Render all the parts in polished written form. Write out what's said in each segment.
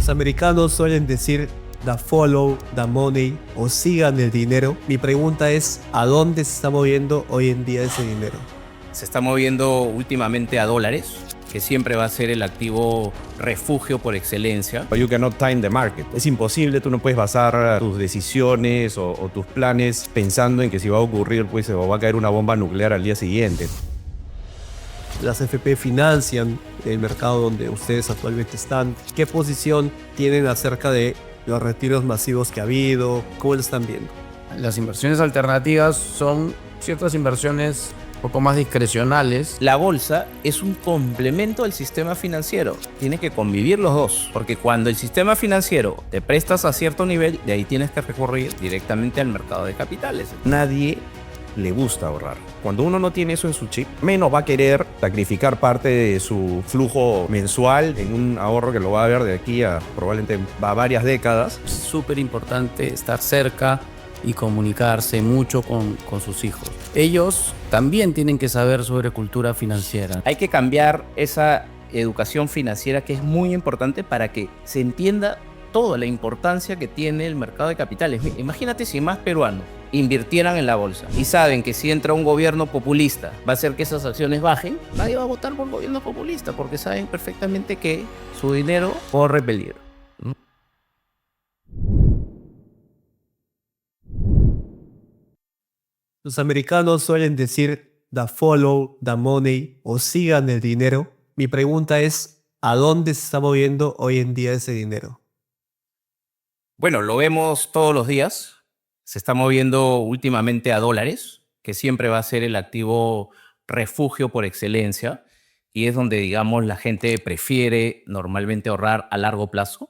Los americanos suelen decir the follow the money o sigan el dinero. Mi pregunta es, ¿a dónde se está moviendo hoy en día ese dinero? Se está moviendo últimamente a dólares, que siempre va a ser el activo refugio por excelencia. You cannot time the market. Es imposible, tú no puedes basar tus decisiones o tus planes pensando en que si va a ocurrir, pues o va a caer una bomba nuclear al día siguiente. Las FP financian el mercado donde ustedes actualmente están. ¿Qué posición tienen acerca de los retiros masivos que ha habido? ¿Cómo lo están viendo? Las inversiones alternativas son ciertas inversiones un poco más discrecionales. La bolsa es un complemento del sistema financiero. Tiene que convivir los dos, porque cuando el sistema financiero te prestas a cierto nivel, de ahí tienes que recurrir directamente al mercado de capitales. Nadie le gusta ahorrar. Cuando uno no tiene eso en su chip, menos va a querer sacrificar parte de su flujo mensual en un ahorro que lo va a ver de aquí a probablemente a varias décadas. Es súper importante estar cerca y comunicarse mucho con sus hijos. Ellos también tienen que saber sobre cultura financiera. Hay que cambiar esa educación financiera que es muy importante para que se entienda toda la importancia que tiene el mercado de capitales. Imagínate si más peruanos invirtieran en la bolsa y saben que si entra un gobierno populista va a hacer que esas acciones bajen, nadie va a votar por gobierno populista porque saben perfectamente que su dinero corre peligro. Los americanos suelen decir the follow the money o sigan el dinero. Mi pregunta es, ¿a dónde se está moviendo hoy en día ese dinero? Bueno, lo vemos todos los días. Se está moviendo últimamente a dólares, que siempre va a ser el activo refugio por excelencia y es donde, digamos, la gente prefiere normalmente ahorrar a largo plazo.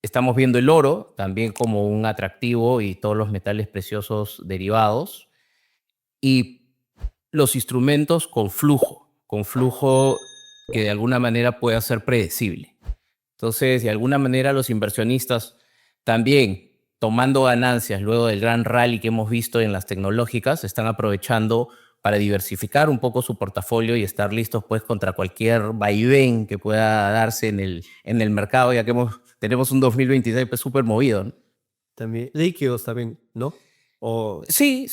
Estamos viendo el oro también como un atractivo y todos los metales preciosos derivados y los instrumentos con flujo que de alguna manera pueda ser predecible. Entonces, de alguna manera los inversionistas también, tomando ganancias luego del gran rally que hemos visto en las tecnológicas, están aprovechando para diversificar un poco su portafolio y estar listos pues contra cualquier vaivén que pueda darse en el mercado, ya que tenemos un 2026 pues súper movido, ¿no? También líquidos también, ¿no? Sí.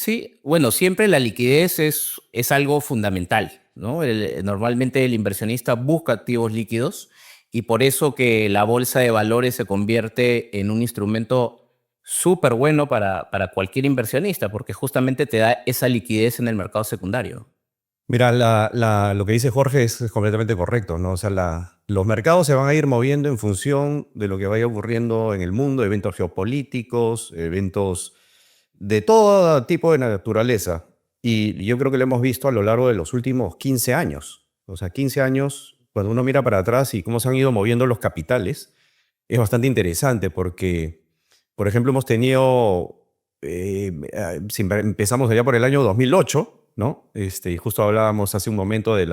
Bueno, siempre la liquidez es algo fundamental, ¿no? Normalmente el inversionista busca activos líquidos y por eso que la bolsa de valores se convierte en un instrumento súper bueno para cualquier inversionista, porque justamente te da esa liquidez en el mercado secundario. Mira, lo que dice Jorge es completamente correcto, ¿no? O sea, los mercados se van a ir moviendo en función de lo que vaya ocurriendo en el mundo, eventos geopolíticos, eventos de todo tipo de naturaleza. Y yo creo que lo hemos visto a lo largo de los últimos 15 años. O sea, 15 años, cuando uno mira para atrás y cómo se han ido moviendo los capitales, es bastante interesante porque, por ejemplo, hemos tenido, empezamos allá por el año 2008, ¿no? Y justo hablábamos hace un momento de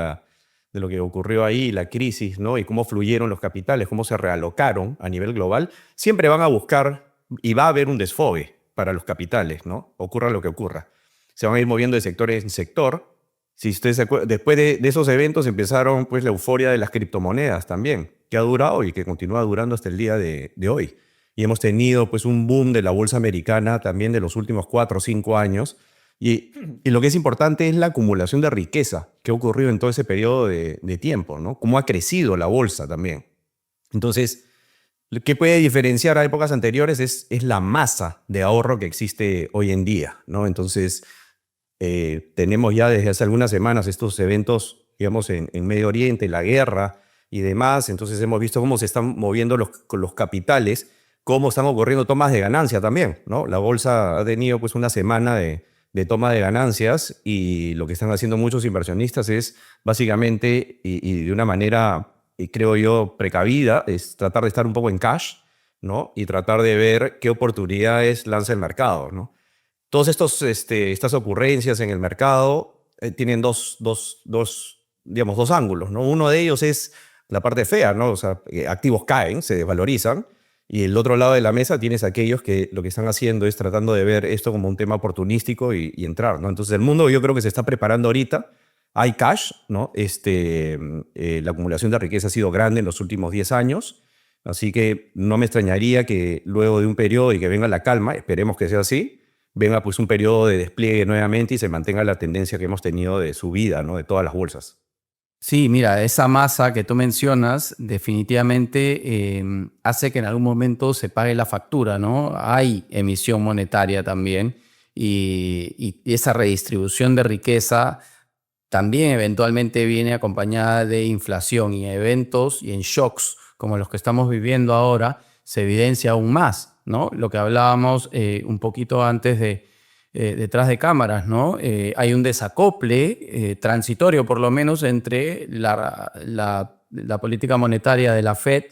lo que ocurrió ahí, la crisis, ¿no? Y cómo fluyeron los capitales, cómo se realocaron a nivel global. Siempre van a buscar y va a haber un desfogue para los capitales, ¿no? Ocurra lo que ocurra. Se van a ir moviendo de sector en sector. Si ustedes se acuerdan, después de esos eventos empezaron pues la euforia de las criptomonedas también, que ha durado y que continúa durando hasta el día de hoy. Y hemos tenido pues un boom de la bolsa americana también de los últimos 4 o 5 años. Y lo que es importante es la acumulación de riqueza que ha ocurrido en todo ese periodo de tiempo, ¿no? Cómo ha crecido la bolsa también. Entonces, lo que puede diferenciar a épocas anteriores es la masa de ahorro que existe hoy en día, ¿no? Entonces, tenemos ya desde hace algunas semanas estos eventos, digamos, en Medio Oriente, la guerra y demás. Entonces, hemos visto cómo se están moviendo los capitales, cómo están ocurriendo tomas de ganancia también, ¿no? La bolsa ha tenido pues una semana de toma de ganancias y lo que están haciendo muchos inversionistas es básicamente y de una manera creo yo, precavida, es tratar de estar un poco en cash, ¿no? Y tratar de ver qué oportunidades lanza el mercado, ¿no? Todas estas ocurrencias en el mercado tienen dos ángulos, ¿no? Uno de ellos es la parte fea, ¿no? O sea, activos caen, se desvalorizan, y el otro lado de la mesa tienes aquellos que lo que están haciendo es tratando de ver esto como un tema oportunístico y entrar, ¿no? Entonces el mundo yo creo que se está preparando ahorita. Hay cash, ¿no? La acumulación de riqueza ha sido grande en los últimos 10 años Así que no me extrañaría que luego de un periodo y que venga la calma, esperemos que sea así, venga pues un periodo de despliegue nuevamente y se mantenga la tendencia que hemos tenido de subida, ¿no? De todas las bolsas. Sí, mira, esa masa que tú mencionas definitivamente hace que en algún momento se pague la factura, ¿no? Hay emisión monetaria también y esa redistribución de riqueza también eventualmente viene acompañada de inflación y eventos y en shocks como los que estamos viviendo ahora se evidencia aún más, ¿no? Lo que hablábamos un poquito antes detrás de cámaras, ¿no? Hay un desacople transitorio, por lo menos, entre la política monetaria de la Fed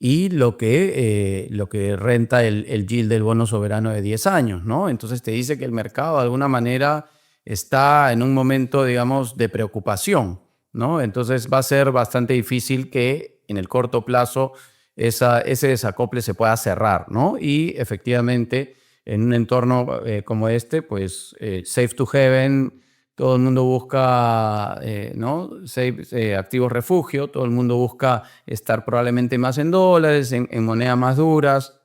y lo que renta el yield del bono soberano de 10 años, ¿no? Entonces te dice que el mercado de alguna manera está en un momento, digamos, de preocupación, ¿no? Entonces va a ser bastante difícil que en el corto plazo ese desacople se pueda cerrar, ¿no? Y efectivamente, en un entorno como este, pues safe to heaven, todo el mundo busca ¿no? Activos refugio, todo el mundo busca estar probablemente más en dólares, en monedas más duras,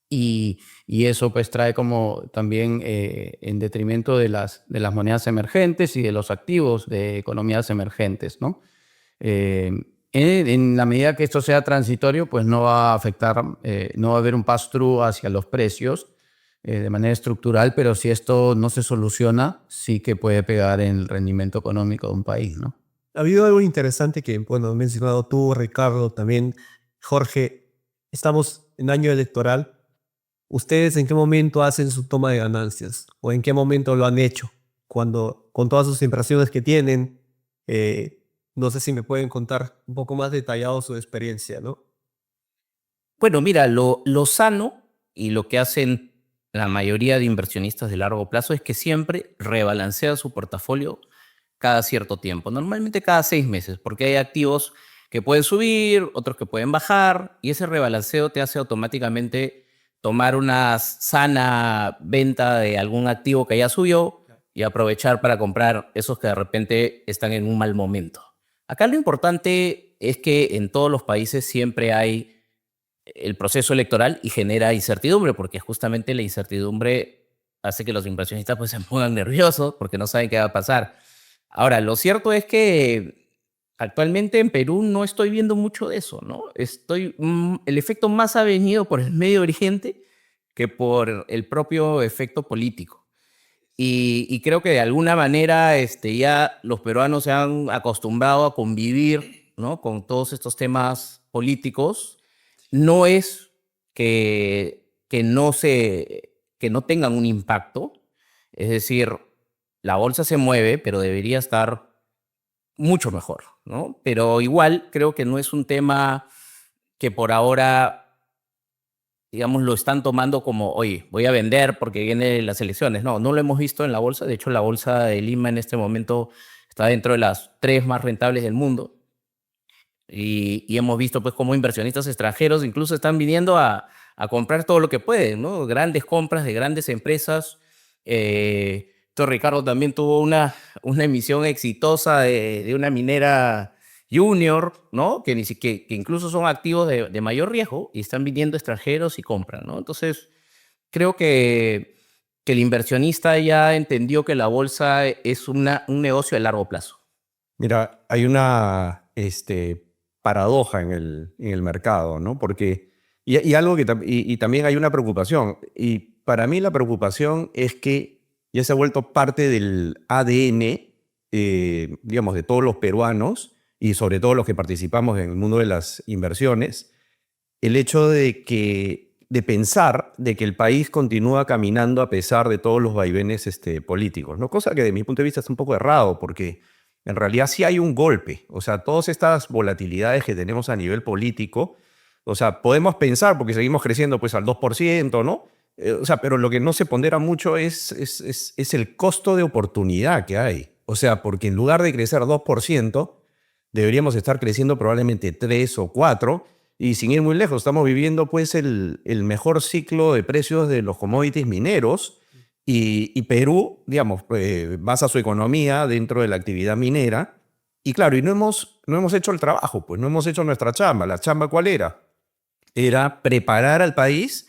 y eso pues trae como también en detrimento de las monedas emergentes y de los activos de economías emergentes, ¿no? En la medida que esto sea transitorio, pues no va a afectar, no va a haber un pass-through hacia los precios de manera estructural, pero si esto no se soluciona, sí que puede pegar en el rendimiento económico de un país, ¿no? Ha habido algo interesante que, bueno, has mencionado tú, Ricardo, también Jorge. Estamos en año electoral. ¿Ustedes en qué momento hacen su toma de ganancias? ¿O en qué momento lo han hecho? Cuando, con todas sus impresiones que tienen, no sé si me pueden contar un poco más detallado su experiencia, ¿no? Bueno, mira, lo sano y lo que hacen la mayoría de inversionistas de largo plazo es que siempre rebalancea su portafolio cada cierto tiempo, normalmente cada 6 meses, porque hay activos que pueden subir, otros que pueden bajar, y ese rebalanceo te hace automáticamente tomar una sana venta de algún activo que ya subió y aprovechar para comprar esos que de repente están en un mal momento. Acá lo importante es que en todos los países siempre hay el proceso electoral y genera incertidumbre, porque justamente la incertidumbre hace que los inversionistas pues se pongan nerviosos porque no saben qué va a pasar. Ahora, lo cierto es que actualmente en Perú no estoy viendo mucho de eso, ¿no? El efecto más ha venido por el Medio Oriente que por el propio efecto político. Y creo que de alguna manera ya los peruanos se han acostumbrado a convivir, ¿no? Con todos estos temas políticos. No es que no tengan un impacto, es decir, la bolsa se mueve, pero debería estar mucho mejor, ¿no? Pero igual creo que no es un tema que por ahora, digamos, lo están tomando como, oye, voy a vender porque vienen las elecciones. No, no lo hemos visto en la bolsa. De hecho, la bolsa de Lima en este momento está dentro de las 3 más rentables del mundo. Y hemos visto pues cómo inversionistas extranjeros incluso están viniendo a comprar todo lo que pueden, ¿no? Grandes compras de grandes empresas. Entonces Ricardo también tuvo una emisión exitosa de una minera junior, ¿no? Que incluso son activos de mayor riesgo y están viniendo extranjeros y compran, ¿no? Entonces creo que el inversionista ya entendió que la bolsa es un negocio de largo plazo. Mira, hay una paradoja en el mercado, ¿no? Porque, y algo que y también hay una preocupación. Y para mí la preocupación es que ya se ha vuelto parte del ADN, digamos, de todos los peruanos y sobre todo los que participamos en el mundo de las inversiones, el hecho de pensar de que el país continúa caminando a pesar de todos los vaivenes políticos, ¿no? Cosa que de mi punto de vista es un poco errado, porque en realidad sí hay un golpe. O sea, todas estas volatilidades que tenemos a nivel político, o sea, podemos pensar, porque seguimos creciendo pues al 2%, ¿no? O sea, pero lo que no se pondera mucho es el costo de oportunidad que hay. O sea, porque en lugar de crecer 2%, deberíamos estar creciendo probablemente 3 o 4%, y sin ir muy lejos, estamos viviendo pues el mejor ciclo de precios de los commodities mineros, y Perú, digamos, basa su economía dentro de la actividad minera. Y claro, y no hemos hecho el trabajo, pues no hemos hecho nuestra chamba. ¿La chamba cuál era? era preparar al país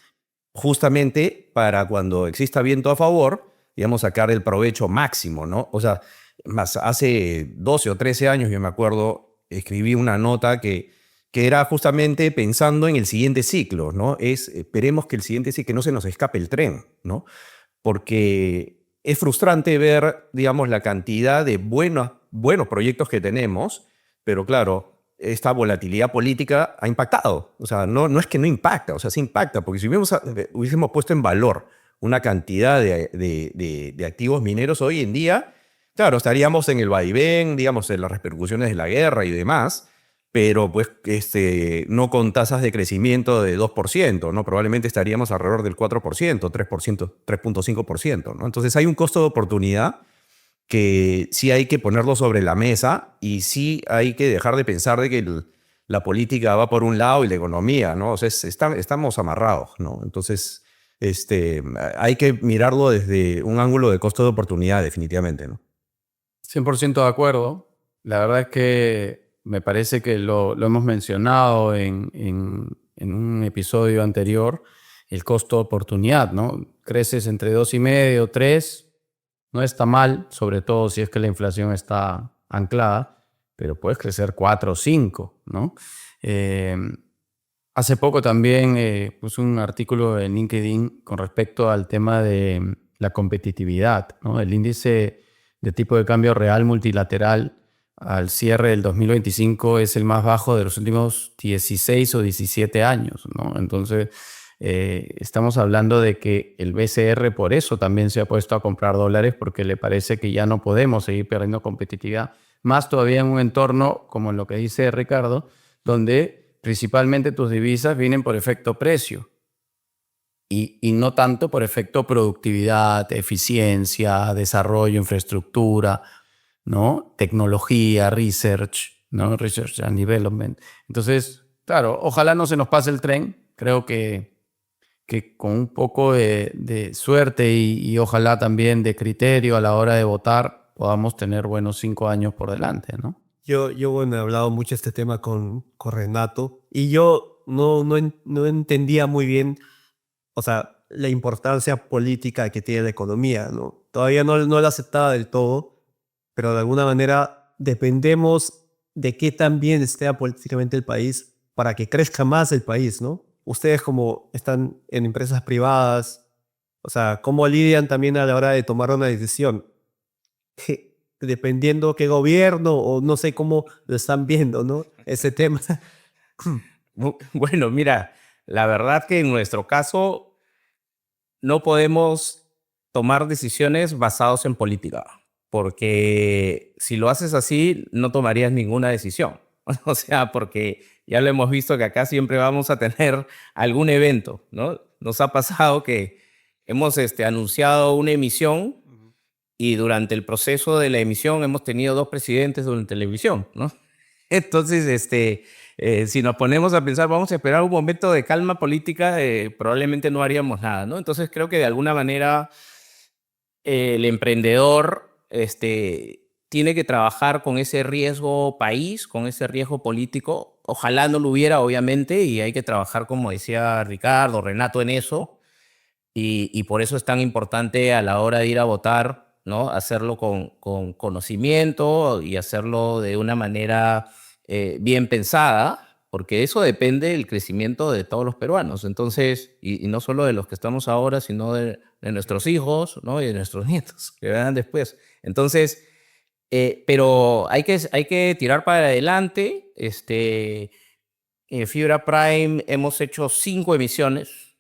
justamente para cuando exista viento a favor, digamos, sacar el provecho máximo, ¿no? O sea, más hace 12 o 13 años, yo me acuerdo, escribí una nota que era justamente pensando en el siguiente ciclo, ¿no? Esperemos que el siguiente ciclo, que no se nos escape el tren, ¿no? Porque es frustrante ver, digamos, la cantidad de buenos proyectos que tenemos, pero claro, esta volatilidad política ha impactado. O sea, no es que no impacta, o sea, sí impacta, porque si hubiésemos puesto en valor una cantidad de activos mineros hoy en día, claro, estaríamos en el vaivén, digamos, en las repercusiones de la guerra y demás, pero pues no con tasas de crecimiento de 2%, ¿no? Probablemente estaríamos alrededor del 4%, 3%, 3.5%, ¿no? Entonces hay un costo de oportunidad que sí hay que ponerlo sobre la mesa y sí hay que dejar de pensar de que la política va por un lado y la economía, ¿no? O sea, estamos amarrados, ¿no? Entonces, hay que mirarlo desde un ángulo de costo de oportunidad, definitivamente, ¿no? 100% de acuerdo. La verdad es que me parece que lo hemos mencionado en un episodio anterior, el costo de oportunidad, ¿no? Creces entre 2,5, 3, no está mal, sobre todo si es que la inflación está anclada, pero puedes crecer 4 o 5, ¿no? Eh, Hace poco también puse un artículo en LinkedIn con respecto al tema de la competitividad, ¿no? El índice de tipo de cambio real multilateral al cierre del 2025 es el más bajo de los últimos 16 o 17 años, ¿no? Entonces, estamos hablando de que el BCR por eso también se ha puesto a comprar dólares porque le parece que ya no podemos seguir perdiendo competitividad, más todavía en un entorno como en lo que dice Ricardo, donde principalmente tus divisas vienen por efecto precio y no tanto por efecto productividad, eficiencia, desarrollo, infraestructura, ¿no? Tecnología, research, ¿no? Research and development. Entonces, claro, ojalá no se nos pase el tren. Creo que con un poco de suerte y ojalá también de criterio a la hora de votar podamos tener buenos 5 años por delante, ¿no? Yo bueno, he hablado mucho de este tema con Renato y yo no entendía muy bien, o sea, la importancia política que tiene la economía, ¿no? Todavía no la aceptaba del todo, pero de alguna manera dependemos de qué tan bien esté políticamente el país para que crezca más el país, ¿no? Ustedes como están en empresas privadas, o sea, ¿cómo lidian también a la hora de tomar una decisión? Dependiendo qué gobierno o no sé cómo lo están viendo, ¿no? Ese tema. Bueno, mira, la verdad que en nuestro caso no podemos tomar decisiones basadas en política, porque si lo haces así, no tomarías ninguna decisión. O sea, porque ya lo hemos visto que acá siempre vamos a tener algún evento, ¿no? Nos ha pasado que hemos anunciado una emisión y durante el proceso de la emisión hemos tenido 2 presidentes durante la emisión, ¿no? Entonces, si nos ponemos a pensar, vamos a esperar un momento de calma política, probablemente no haríamos nada, ¿no? Entonces creo que de alguna manera el emprendedor tiene que trabajar con ese riesgo país, con ese riesgo político. Ojalá no lo hubiera, obviamente, y hay que trabajar, como decía Ricardo, Renato, en eso. Y por eso es tan importante a la hora de ir a votar, ¿no? Hacerlo con conocimiento y hacerlo de una manera bien pensada, porque eso depende del crecimiento de todos los peruanos. Entonces, y no solo de los que estamos ahora, sino de nuestros hijos, ¿no? Y de nuestros nietos que vengan después. Entonces, pero hay que tirar para adelante. En Fibra Prime hemos hecho 5 emisiones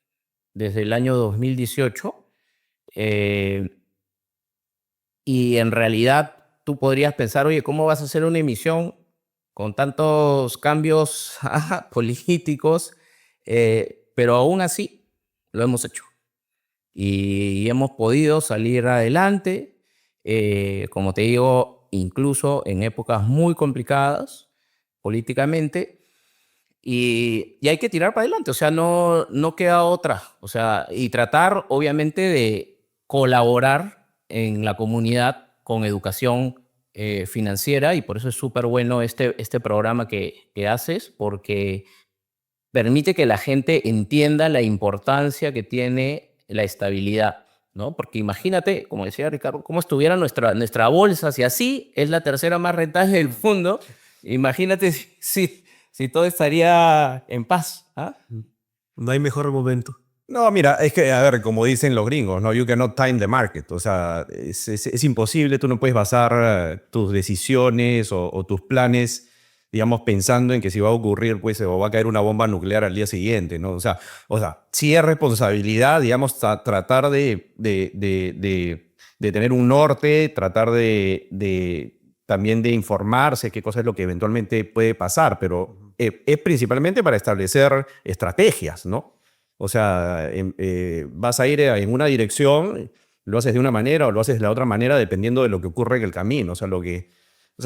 desde el año 2018. Y en realidad tú podrías pensar, oye, ¿cómo vas a hacer una emisión con tantos cambios políticos? Pero aún así lo hemos hecho. Y hemos podido salir adelante, como te digo, incluso en épocas muy complicadas políticamente. Y hay que tirar para adelante, o sea, no queda otra. O sea, y tratar, obviamente, de colaborar en la comunidad con educación financiera, y por eso es súper bueno este programa que haces, porque permite que la gente entienda la importancia que tiene la estabilidad, ¿no? Porque imagínate, como decía Ricardo, cómo estuviera nuestra bolsa, si así es la tercera más rentable del mundo, imagínate si todo estaría en paz. ¿Ah? No hay mejor momento. No, mira, es que, a ver, como dicen los gringos, ¿no? You cannot time the market. O sea, es imposible, tú no puedes basar tus decisiones o tus planes, digamos, pensando en que si va a ocurrir, pues, o va a caer una bomba nuclear al día siguiente, ¿no? O sea sí es responsabilidad, digamos, tratar de tener un norte, tratar también de informarse qué cosa es lo que eventualmente puede pasar, pero es principalmente para establecer estrategias, ¿no? O sea, vas a ir en una dirección, lo haces de una manera o lo haces de la otra manera dependiendo de lo que ocurre en el camino. O sea,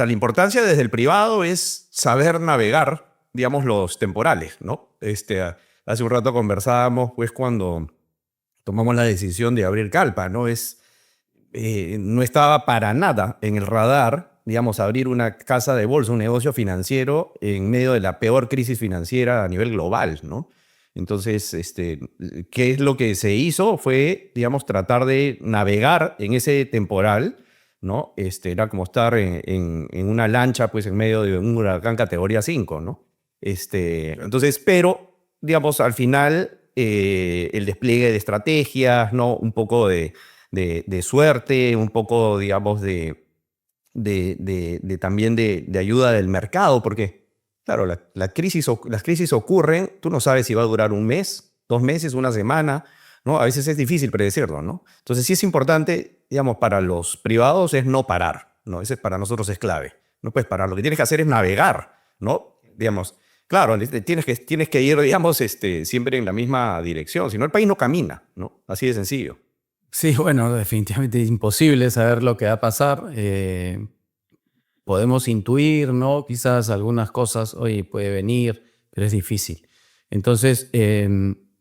la importancia desde el privado es saber navegar, digamos, los temporales, ¿no? Hace un rato conversábamos, pues, cuando tomamos la decisión de abrir Calpa, ¿no? No estaba para nada en el radar, digamos, abrir una casa de bolsa, un negocio financiero en medio de la peor crisis financiera a nivel global, ¿no? Entonces, ¿qué es lo que se hizo? Fue, digamos, tratar de navegar en ese temporal, ¿no? Era como estar en una lancha, pues, en medio de un huracán categoría 5, ¿no? Entonces, pero, digamos, al final, el despliegue de estrategias, ¿no? Un poco de suerte, un poco, digamos, también de ayuda del mercado, porque claro, las crisis ocurren, tú no sabes si va a durar un mes, 2 meses, una semana, ¿no? A veces es difícil predecirlo, ¿no? Entonces sí es importante, digamos, para los privados es no parar, ¿no? Ese para nosotros es clave. No puedes parar, lo que tienes que hacer es navegar, ¿no? Digamos, claro, tienes que ir, digamos, siempre en la misma dirección, si no el país no camina, ¿no? Así de sencillo. Sí, bueno, definitivamente es imposible saber lo que va a pasar. Podemos intuir, ¿no? Quizás algunas cosas, oye, puede venir, pero es difícil. Entonces,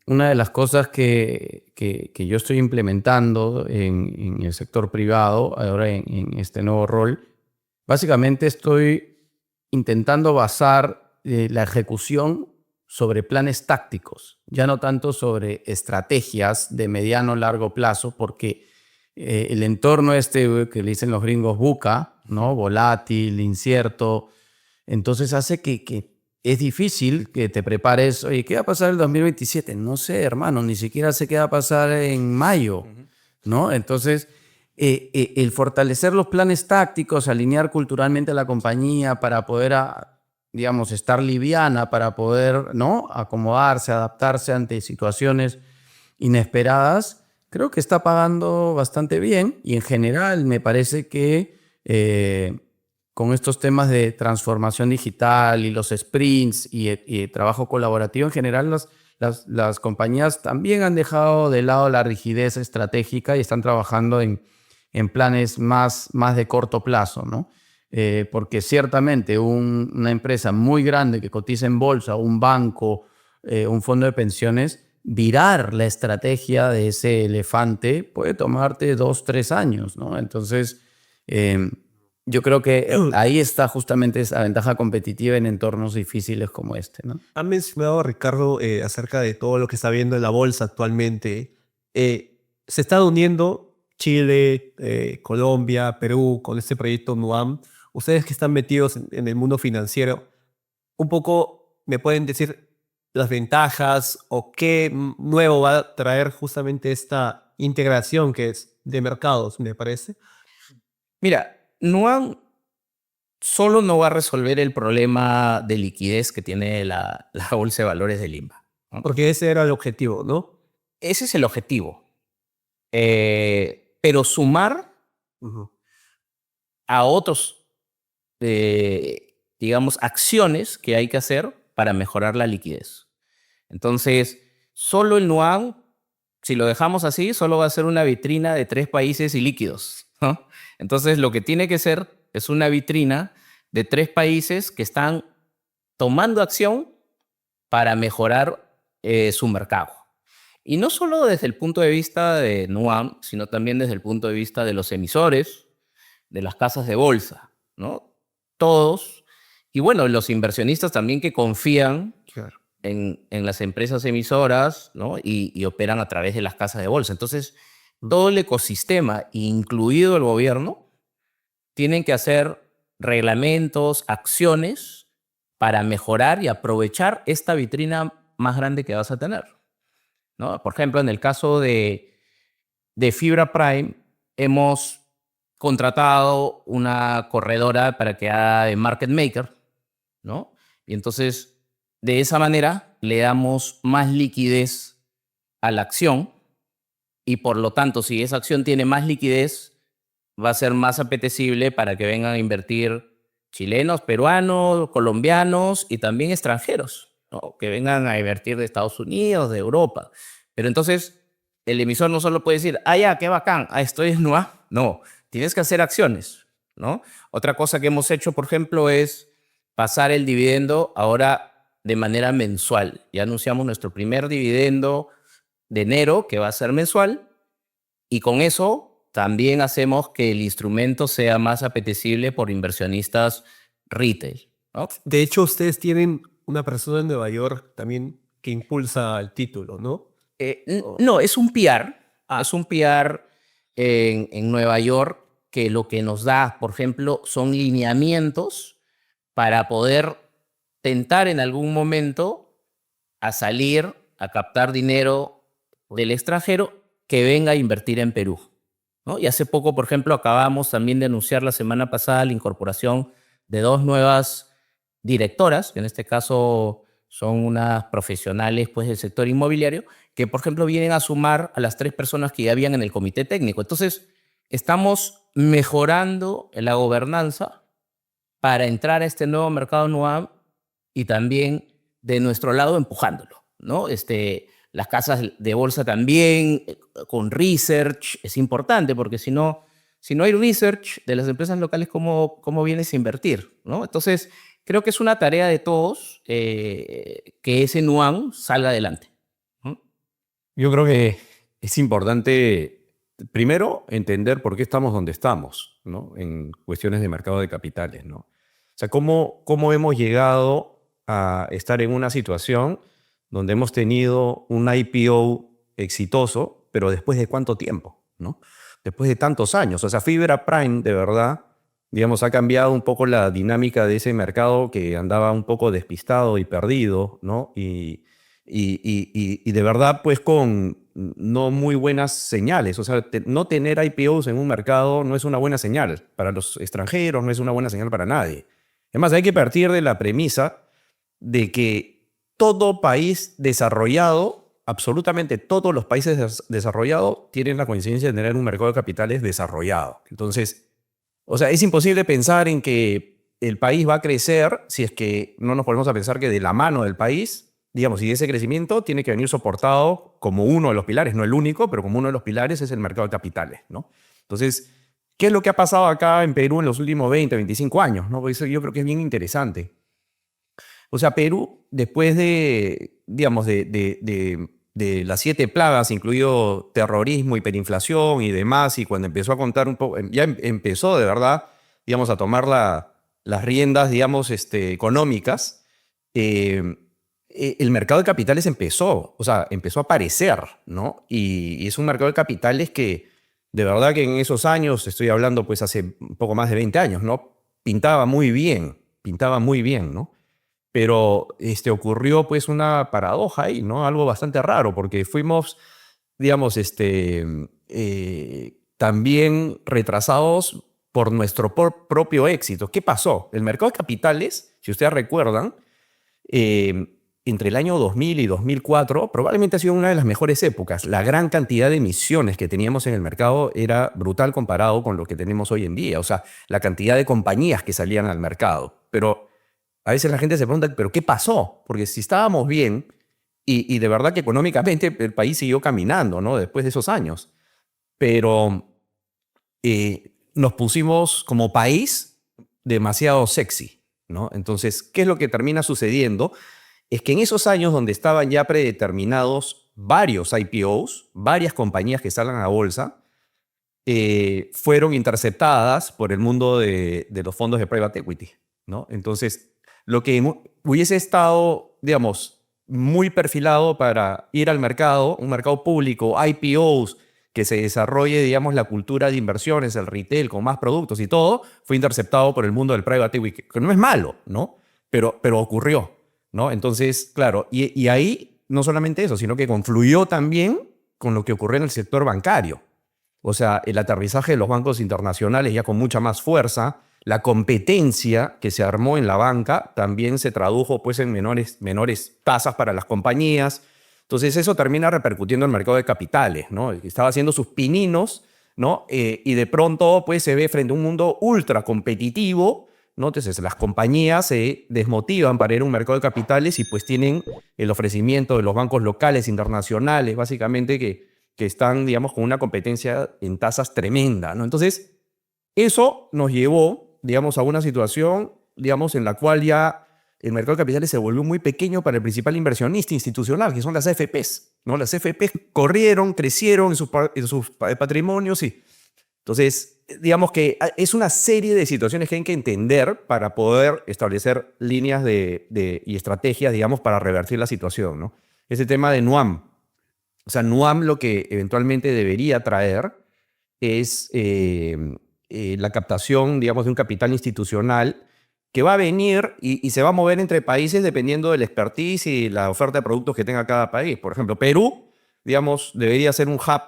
una de las cosas que yo estoy implementando en el sector privado, ahora en este nuevo rol, básicamente estoy intentando basar la ejecución sobre planes tácticos, ya no tanto sobre estrategias de mediano o largo plazo, porque el entorno que le dicen los gringos VUCA, ¿no? Volátil, incierto, entonces hace que es difícil que te prepares. Oye, ¿qué va a pasar en el 2027? No sé, hermano, ni siquiera sé qué va a pasar en mayo, ¿no? Entonces, el fortalecer los planes tácticos, alinear culturalmente a la compañía para poder, digamos, estar liviana, para poder, ¿no? Acomodarse, adaptarse ante situaciones inesperadas, creo que está pagando bastante bien y en general me parece que con estos temas de transformación digital y los sprints y trabajo colaborativo en general, las compañías también han dejado de lado la rigidez estratégica y están trabajando en planes más de corto plazo, ¿no? Porque ciertamente una empresa muy grande que cotiza en bolsa, un banco, un fondo de pensiones, virar la estrategia de ese elefante puede tomarte 2, 3 años, ¿no? Entonces, yo creo que ahí está justamente esa ventaja competitiva en entornos difíciles como este, ¿no? Ha mencionado Ricardo acerca de todo lo que está viendo en la bolsa actualmente. Se está uniendo Chile, Colombia, Perú con este proyecto NUAM. Ustedes que están metidos en el mundo financiero, un poco me pueden decir las ventajas o qué nuevo va a traer justamente esta integración que es de mercados, me parece. Mira, Nuam solo no va a resolver el problema de liquidez que tiene la Bolsa de Valores de Lima, ¿no? Porque ese era el objetivo, ¿no? Ese es el objetivo. Pero sumar a otros, digamos, acciones que hay que hacer para mejorar la liquidez. Entonces, solo el NUAM, si lo dejamos así, solo va a ser una vitrina de 3 países ilíquidos, ¿no? Entonces, lo que tiene que ser es una vitrina de 3 países que están tomando acción para mejorar su mercado. Y no solo desde el punto de vista de NUAM, sino también desde el punto de vista de los emisores, de las casas de bolsa, ¿no? Todos. Y bueno, los inversionistas también que confían Claro. en las empresas emisoras, ¿no? Y operan a través de las casas de bolsa. Entonces, todo el ecosistema, incluido el gobierno, tienen que hacer reglamentos, acciones para mejorar y aprovechar esta vitrina más grande que vas a tener, ¿no? Por ejemplo, en el caso de Fibra Prime, hemos contratado una corredora para que haga de market maker, ¿no? Y entonces, de esa manera, le damos más liquidez a la acción y por lo tanto, si esa acción tiene más liquidez, va a ser más apetecible para que vengan a invertir chilenos, peruanos, colombianos y también extranjeros, ¿no? Que vengan a invertir de Estados Unidos, de Europa. Pero entonces, el emisor no solo puede decir, ah, ya, qué bacán, ah, esto es NUA. No, tienes que hacer acciones, ¿no? Otra cosa que hemos hecho, por ejemplo, es pasar el dividendo ahora de manera mensual. Ya anunciamos nuestro primer dividendo de enero, que va a ser mensual, y con eso también hacemos que el instrumento sea más apetecible por inversionistas retail, ¿no? De hecho, ustedes tienen una persona en Nueva York también que impulsa el título, ¿no? No, es un PR. Es un PR en Nueva York que lo que nos da, por ejemplo, son lineamientos para poder tentar en algún momento a salir, a captar dinero del extranjero que venga a invertir en Perú, ¿no? Y hace poco, por ejemplo, acabamos también de anunciar la semana pasada la incorporación de 2 nuevas directoras, que en este caso son unas profesionales pues, del sector inmobiliario, que, por ejemplo, vienen a sumar a las 3 personas que ya habían en el comité técnico. Entonces, estamos mejorando la gobernanza para entrar a este nuevo mercado NUAM y también de nuestro lado empujándolo, ¿no? Las casas de bolsa también, con research, es importante porque si no hay research de las empresas locales, ¿cómo vienes a invertir, ¿no? Entonces, creo que es una tarea de todos que ese NUAM salga adelante, ¿no? Yo creo que es importante, primero, entender por qué estamos donde estamos, ¿no? En cuestiones de mercado de capitales, ¿no? O sea, cómo hemos llegado a estar en una situación donde hemos tenido un IPO exitoso, pero después de cuánto tiempo, ¿no? Después de tantos años. O sea, Fibra Prime, de verdad, digamos, ha cambiado un poco la dinámica de ese mercado que andaba un poco despistado y perdido, ¿no? Y de verdad, pues con no muy buenas señales. O sea, no tener IPOs en un mercado no es una buena señal para los extranjeros, no es una buena señal para nadie. Es más, hay que partir de la premisa de que todo país desarrollado, absolutamente todos los países desarrollados, tienen la coincidencia de tener un mercado de capitales desarrollado. Entonces, o sea, es imposible pensar en que el país va a crecer si es que no nos ponemos a pensar que de la mano del país, digamos, y ese crecimiento tiene que venir soportado como uno de los pilares, no el único, pero como uno de los pilares es el mercado de capitales, ¿no? Entonces, ¿qué es lo que ha pasado acá en Perú en los últimos 20, 25 años, ¿no? Porque eso yo creo que es bien interesante. O sea, Perú, después de, digamos, de las 7 plagas, incluido terrorismo, hiperinflación y demás, y cuando empezó a contar un poco, ya empezó de verdad, digamos, a tomar las riendas, digamos, económicas, el mercado de capitales empezó a aparecer, ¿no? Y es un mercado de capitales que, de verdad que en esos años, estoy hablando pues hace un poco más de 20 años, ¿no? Pintaba muy bien, ¿no? Pero ocurrió pues una paradoja ahí, ¿no? Algo bastante raro, porque fuimos, digamos, también retrasados por nuestro propio éxito. ¿Qué pasó? El mercado de capitales, si ustedes recuerdan, entre el año 2000 y 2004, probablemente ha sido una de las mejores épocas. La gran cantidad de emisiones que teníamos en el mercado era brutal comparado con lo que tenemos hoy en día. O sea, la cantidad de compañías que salían al mercado. Pero a veces la gente se pregunta, ¿pero qué pasó? Porque si estábamos bien, y de verdad que económicamente el país siguió caminando, ¿no? Después de esos años. Pero nos pusimos como país demasiado sexy, ¿no? Entonces, ¿qué es lo que termina sucediendo? Es que en esos años donde estaban ya predeterminados varios IPOs, varias compañías que salgan a bolsa, fueron interceptadas por el mundo de los fondos de private equity, ¿no? Entonces, lo que hubiese estado, digamos, muy perfilado para ir al mercado, un mercado público, IPOs, que se desarrolle, digamos, la cultura de inversiones, el retail con más productos y todo, fue interceptado por el mundo del private equity, que no es malo, ¿no? Pero ocurrió, ¿no? Entonces, claro, y ahí no solamente eso, sino que confluyó también con lo que ocurrió en el sector bancario. O sea, el aterrizaje de los bancos internacionales ya con mucha más fuerza, la competencia que se armó en la banca también se tradujo pues, en menores tasas para las compañías. Entonces eso termina repercutiendo en el mercado de capitales, ¿no? Estaba haciendo sus pininos, ¿no? Y de pronto pues, se ve frente a un mundo ultra competitivo, ¿no? Entonces las compañías se desmotivan para ir a un mercado de capitales y pues tienen el ofrecimiento de los bancos locales, internacionales, básicamente que están, digamos, con una competencia en tasas tremenda, ¿no? Entonces eso nos llevó, digamos, a una situación, digamos, en la cual ya el mercado de capitales se volvió muy pequeño para el principal inversionista institucional, que son las AFPs, ¿no? Las AFPs corrieron, crecieron en sus patrimonios y... Entonces, digamos que es una serie de situaciones que hay que entender para poder establecer líneas y estrategias, digamos, para revertir la situación, ¿no? Ese tema de NUAM. O sea, NUAM lo que eventualmente debería traer es la captación, digamos, de un capital institucional que va a venir y se va a mover entre países dependiendo del expertise y la oferta de productos que tenga cada país. Por ejemplo, Perú, digamos, debería ser un hub,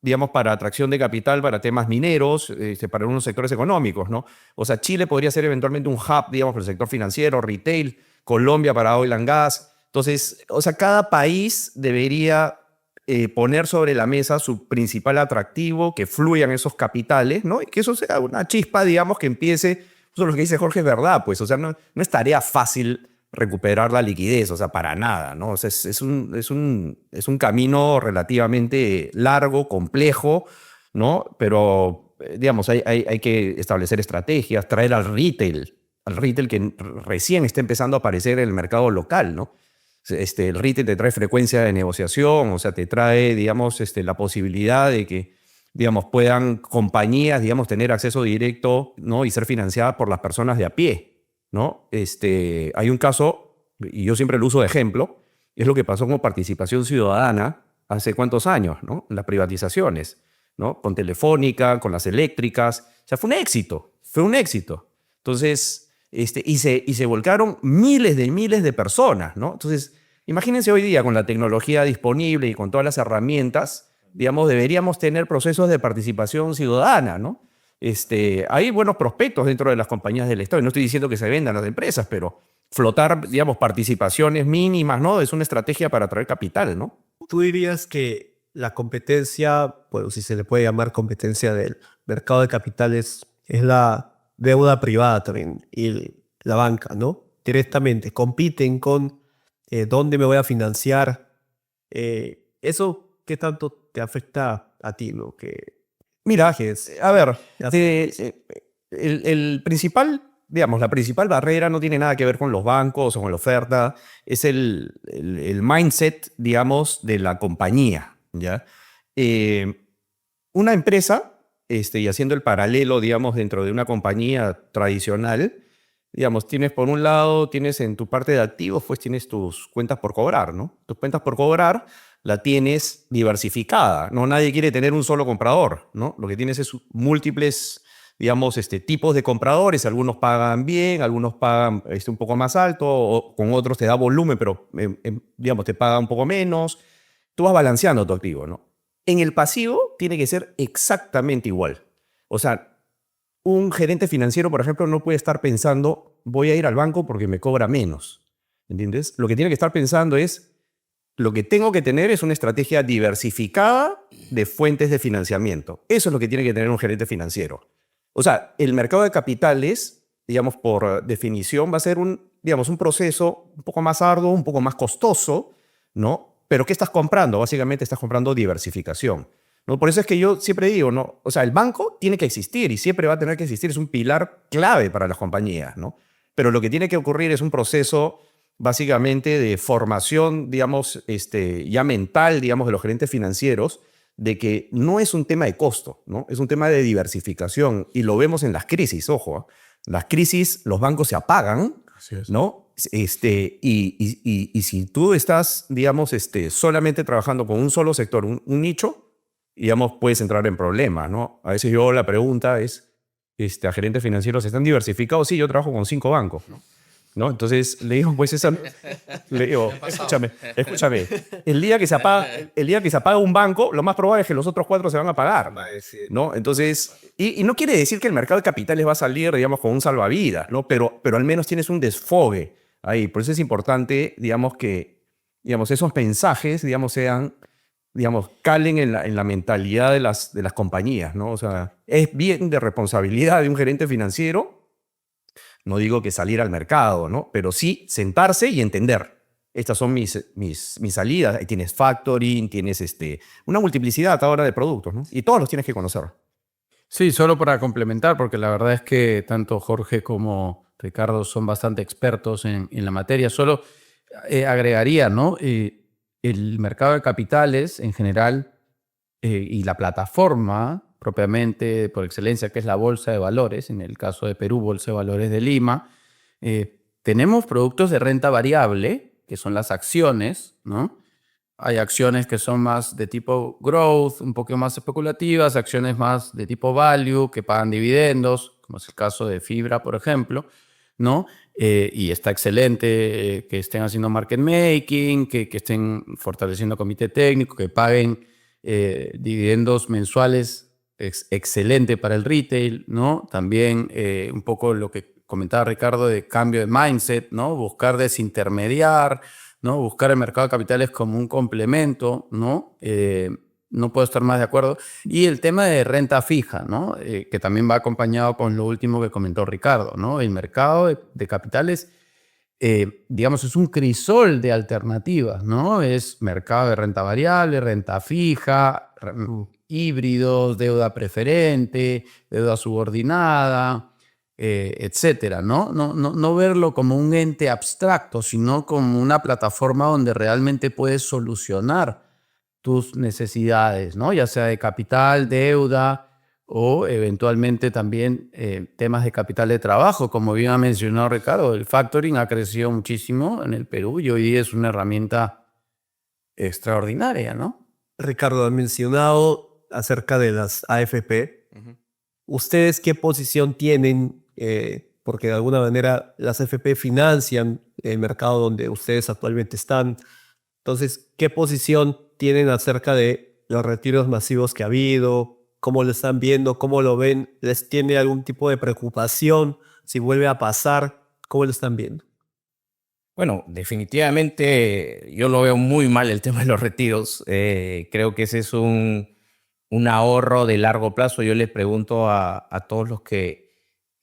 digamos, para atracción de capital para temas mineros, para unos sectores económicos, ¿no? O sea, Chile podría ser eventualmente un hub, digamos, para el sector financiero, retail, Colombia para oil and gas. Entonces, o sea, cada país debería poner sobre la mesa su principal atractivo, que fluyan esos capitales, ¿no? Y que eso sea una chispa, digamos, que empiece. Eso lo que dice Jorge es verdad, pues, o sea, no es tarea fácil recuperar la liquidez, o sea, para nada, ¿no? O sea, es un camino relativamente largo, complejo, ¿no? Pero, digamos, hay que establecer estrategias, traer al retail que recién está empezando a aparecer en el mercado local, ¿no? El retail te trae frecuencia de negociación, o sea, te trae, digamos, la posibilidad de que, digamos, puedan compañías, digamos, tener acceso directo, ¿no? Y ser financiadas por las personas de a pie, ¿no? Hay un caso, y yo siempre lo uso de ejemplo, es lo que pasó con Participación Ciudadana hace cuántos años, ¿no? Las privatizaciones, ¿no? Con Telefónica, con las eléctricas. O sea, fue un éxito. Entonces, y se volcaron miles de personas, ¿no? Entonces, imagínense hoy día con la tecnología disponible y con todas las herramientas, digamos, deberíamos tener procesos de participación ciudadana, ¿no? Hay buenos prospectos dentro de las compañías del Estado. No estoy diciendo que se vendan las empresas, pero flotar, digamos, participaciones mínimas, ¿no? Es una estrategia para atraer capital, ¿no? ¿Tú dirías que la competencia, bueno, si se le puede llamar competencia del mercado de capitales, es la deuda privada también y la banca, ¿no? Directamente compiten con dónde me voy a financiar? ¿Eso qué tanto te afecta a ti, lo que Mira, es? a ver, el principal, digamos, la principal barrera no tiene nada que ver con los bancos o con la oferta, es el mindset, digamos, de la compañía, ¿ya? Una empresa, y haciendo el paralelo, digamos, dentro de una compañía tradicional, digamos, tienes por un lado, tienes en tu parte de activos, pues tienes tus cuentas por cobrar, ¿no? Tus cuentas por cobrar la tienes diversificada, ¿no? Nadie quiere tener un solo comprador, ¿no? Lo que tienes es múltiples, digamos, tipos de compradores. Algunos pagan bien, algunos pagan un poco más alto, o con otros te da volumen, pero, digamos, te paga un poco menos. Tú vas balanceando tu activo, ¿no? En el pasivo tiene que ser exactamente igual. O sea, un gerente financiero, por ejemplo, no puede estar pensando, voy a ir al banco porque me cobra menos, ¿entiendes? Lo que tiene que estar pensando es, lo que tengo que tener es una estrategia diversificada de fuentes de financiamiento. Eso es lo que tiene que tener un gerente financiero. O sea, el mercado de capitales, digamos, por definición, va a ser un proceso un poco más arduo, un poco más costoso, ¿no? Pero ¿qué estás comprando? Básicamente estás comprando diversificación, ¿no? Por eso es que yo siempre digo, ¿no? O sea, el banco tiene que existir y siempre va a tener que existir. Es un pilar clave para las compañías, ¿no? Pero lo que tiene que ocurrir es un proceso básicamente de formación, digamos, ya mental, digamos, de los gerentes financieros, de que no es un tema de costo, ¿no? Es un tema de diversificación y lo vemos en las crisis, ojo, ¿eh? Las crisis, los bancos se apagan, ¿no? Y si tú estás, digamos, solamente trabajando con un solo sector, un nicho, digamos, puedes entrar en problemas, ¿no? A veces yo la pregunta es, a gerentes financieros, ¿están diversificados? Sí, yo trabajo con 5 bancos, ¿no? Entonces le digo, pues le digo, escúchame, el día que se apaga un banco, lo más probable es que los otros 4 se van a apagar, ¿no? Entonces, y no quiere decir que el mercado de capitales va a salir, digamos, con un salvavidas, ¿no? Pero al menos tienes un desfogue ahí. Por eso es importante, digamos, que esos mensajes, digamos, calen en la mentalidad de las compañías, ¿no? O sea, es bien de responsabilidad de un gerente financiero, no digo que salir al mercado, ¿no? Pero sí sentarse y entender. Estas son mis salidas. Ahí tienes factoring, tienes una multiplicidad ahora de productos, ¿no? Y todos los tienes que conocer. Sí, solo para complementar, porque la verdad es que tanto Jorge como Ricardo son bastante expertos en la materia. Solo agregaría, ¿no? El mercado de capitales en general y la plataforma propiamente por excelencia, que es la Bolsa de Valores, en el caso de Perú, Bolsa de Valores de Lima, tenemos productos de renta variable, que son las acciones, ¿no? Hay acciones que son más de tipo growth, un poco más especulativas, acciones más de tipo value, que pagan dividendos, como es el caso de Fibra, por ejemplo, ¿no? Y está excelente que estén haciendo market making, que estén fortaleciendo comité técnico, que paguen dividendos mensuales, excelente para el retail, ¿no? También un poco lo que comentaba Ricardo de cambio de mindset, ¿no? Buscar desintermediar, ¿no? Buscar el mercado de capitales como un complemento, ¿no? No puedo estar más de acuerdo. Y el tema de renta fija, ¿no? Que también va acompañado con lo último que comentó Ricardo, ¿no? El mercado de capitales, digamos, es un crisol de alternativas, ¿no? Es mercado de renta variable, renta fija, híbridos, deuda preferente, deuda subordinada, etcétera, ¿no? No verlo como un ente abstracto, sino como una plataforma donde realmente puedes solucionar tus necesidades, ¿no? Ya sea de capital, deuda o eventualmente también temas de capital de trabajo. Como bien ha mencionado Ricardo, el factoring ha crecido muchísimo en el Perú y hoy día es una herramienta extraordinaria, ¿no? Ricardo, ha mencionado acerca de las AFP. ¿Ustedes qué posición tienen? Porque de alguna manera las AFP financian el mercado donde ustedes actualmente están. Entonces, ¿qué posición tienen acerca de los retiros masivos que ha habido? ¿Cómo lo están viendo? ¿Cómo lo ven? ¿Les tiene algún tipo de preocupación? Si vuelve a pasar, ¿cómo lo están viendo? Bueno, definitivamente yo lo veo muy mal el tema de los retiros. Creo que ese es un ahorro de largo plazo. Yo les pregunto a todos los que,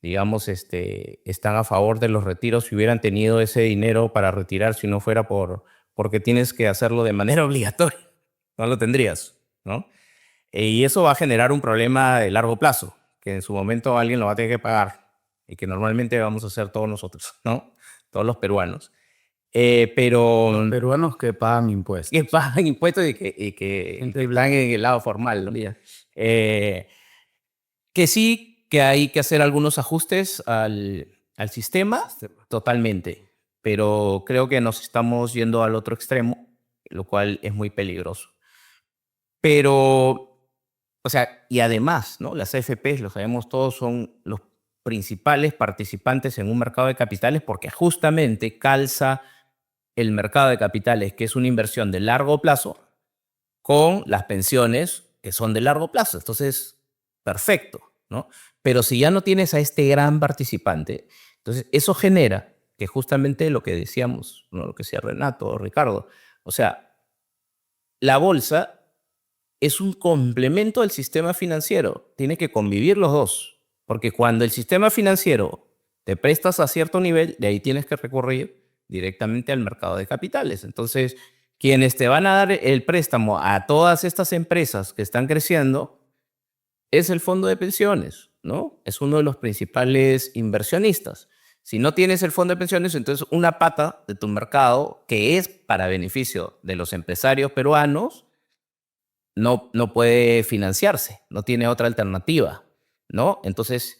digamos, están a favor de los retiros, si hubieran tenido ese dinero para retirar, si no fuera porque tienes que hacerlo de manera obligatoria, no lo tendrías, ¿no? Y eso va a generar un problema de largo plazo, que en su momento alguien lo va a tener que pagar y que normalmente vamos a hacer todos nosotros, ¿no? Todos los peruanos. Pero Peruanos que pagan impuestos. que pagan impuestos y que están en el lado formal, ¿no? Que sí, que hay que hacer algunos ajustes al sistema, totalmente, pero creo que nos estamos yendo al otro extremo, lo cual es muy peligroso. Pero, o sea, y además, ¿no? Las AFPs, lo sabemos todos, son los principales participantes en un mercado de capitales porque justamente calza el mercado de capitales, que es una inversión de largo plazo, con las pensiones, que son de largo plazo. Entonces, perfecto, ¿no? Pero si ya no tienes a este gran participante, entonces eso genera que justamente lo que decíamos, ¿no? Lo que decía Renato o Ricardo, o sea, la bolsa es un complemento del sistema financiero. Tiene que convivir los dos. Porque cuando el sistema financiero te prestas a cierto nivel, de ahí tienes que recurrir directamente al mercado de capitales. Entonces, quienes te van a dar el préstamo a todas estas empresas que están creciendo es el fondo de pensiones, ¿no? Es uno de los principales inversionistas. Si no tienes el fondo de pensiones, entonces una pata de tu mercado, que es para beneficio de los empresarios peruanos, no puede financiarse, no tiene otra alternativa, ¿no? Entonces,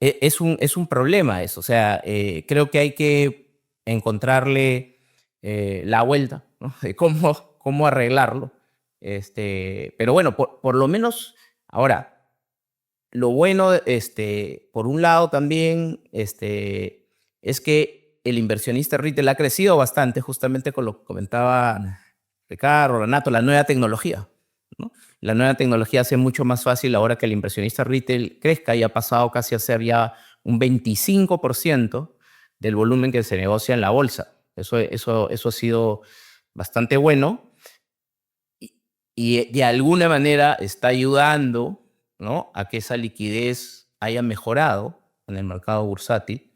es un problema eso. O sea, creo que hay que encontrarle la vuelta, ¿no? De cómo arreglarlo. Pero bueno, por lo menos ahora, lo bueno, por un lado también, es que el inversionista retail ha crecido bastante, justamente con lo que comentaba Ricardo, Renato, la nueva tecnología, ¿no? La nueva tecnología hace mucho más fácil ahora que el inversionista retail crezca y ha pasado casi a ser ya un 25% del volumen que se negocia en la bolsa. Eso ha sido bastante bueno y de alguna manera está ayudando, ¿no?, a que esa liquidez haya mejorado en el mercado bursátil,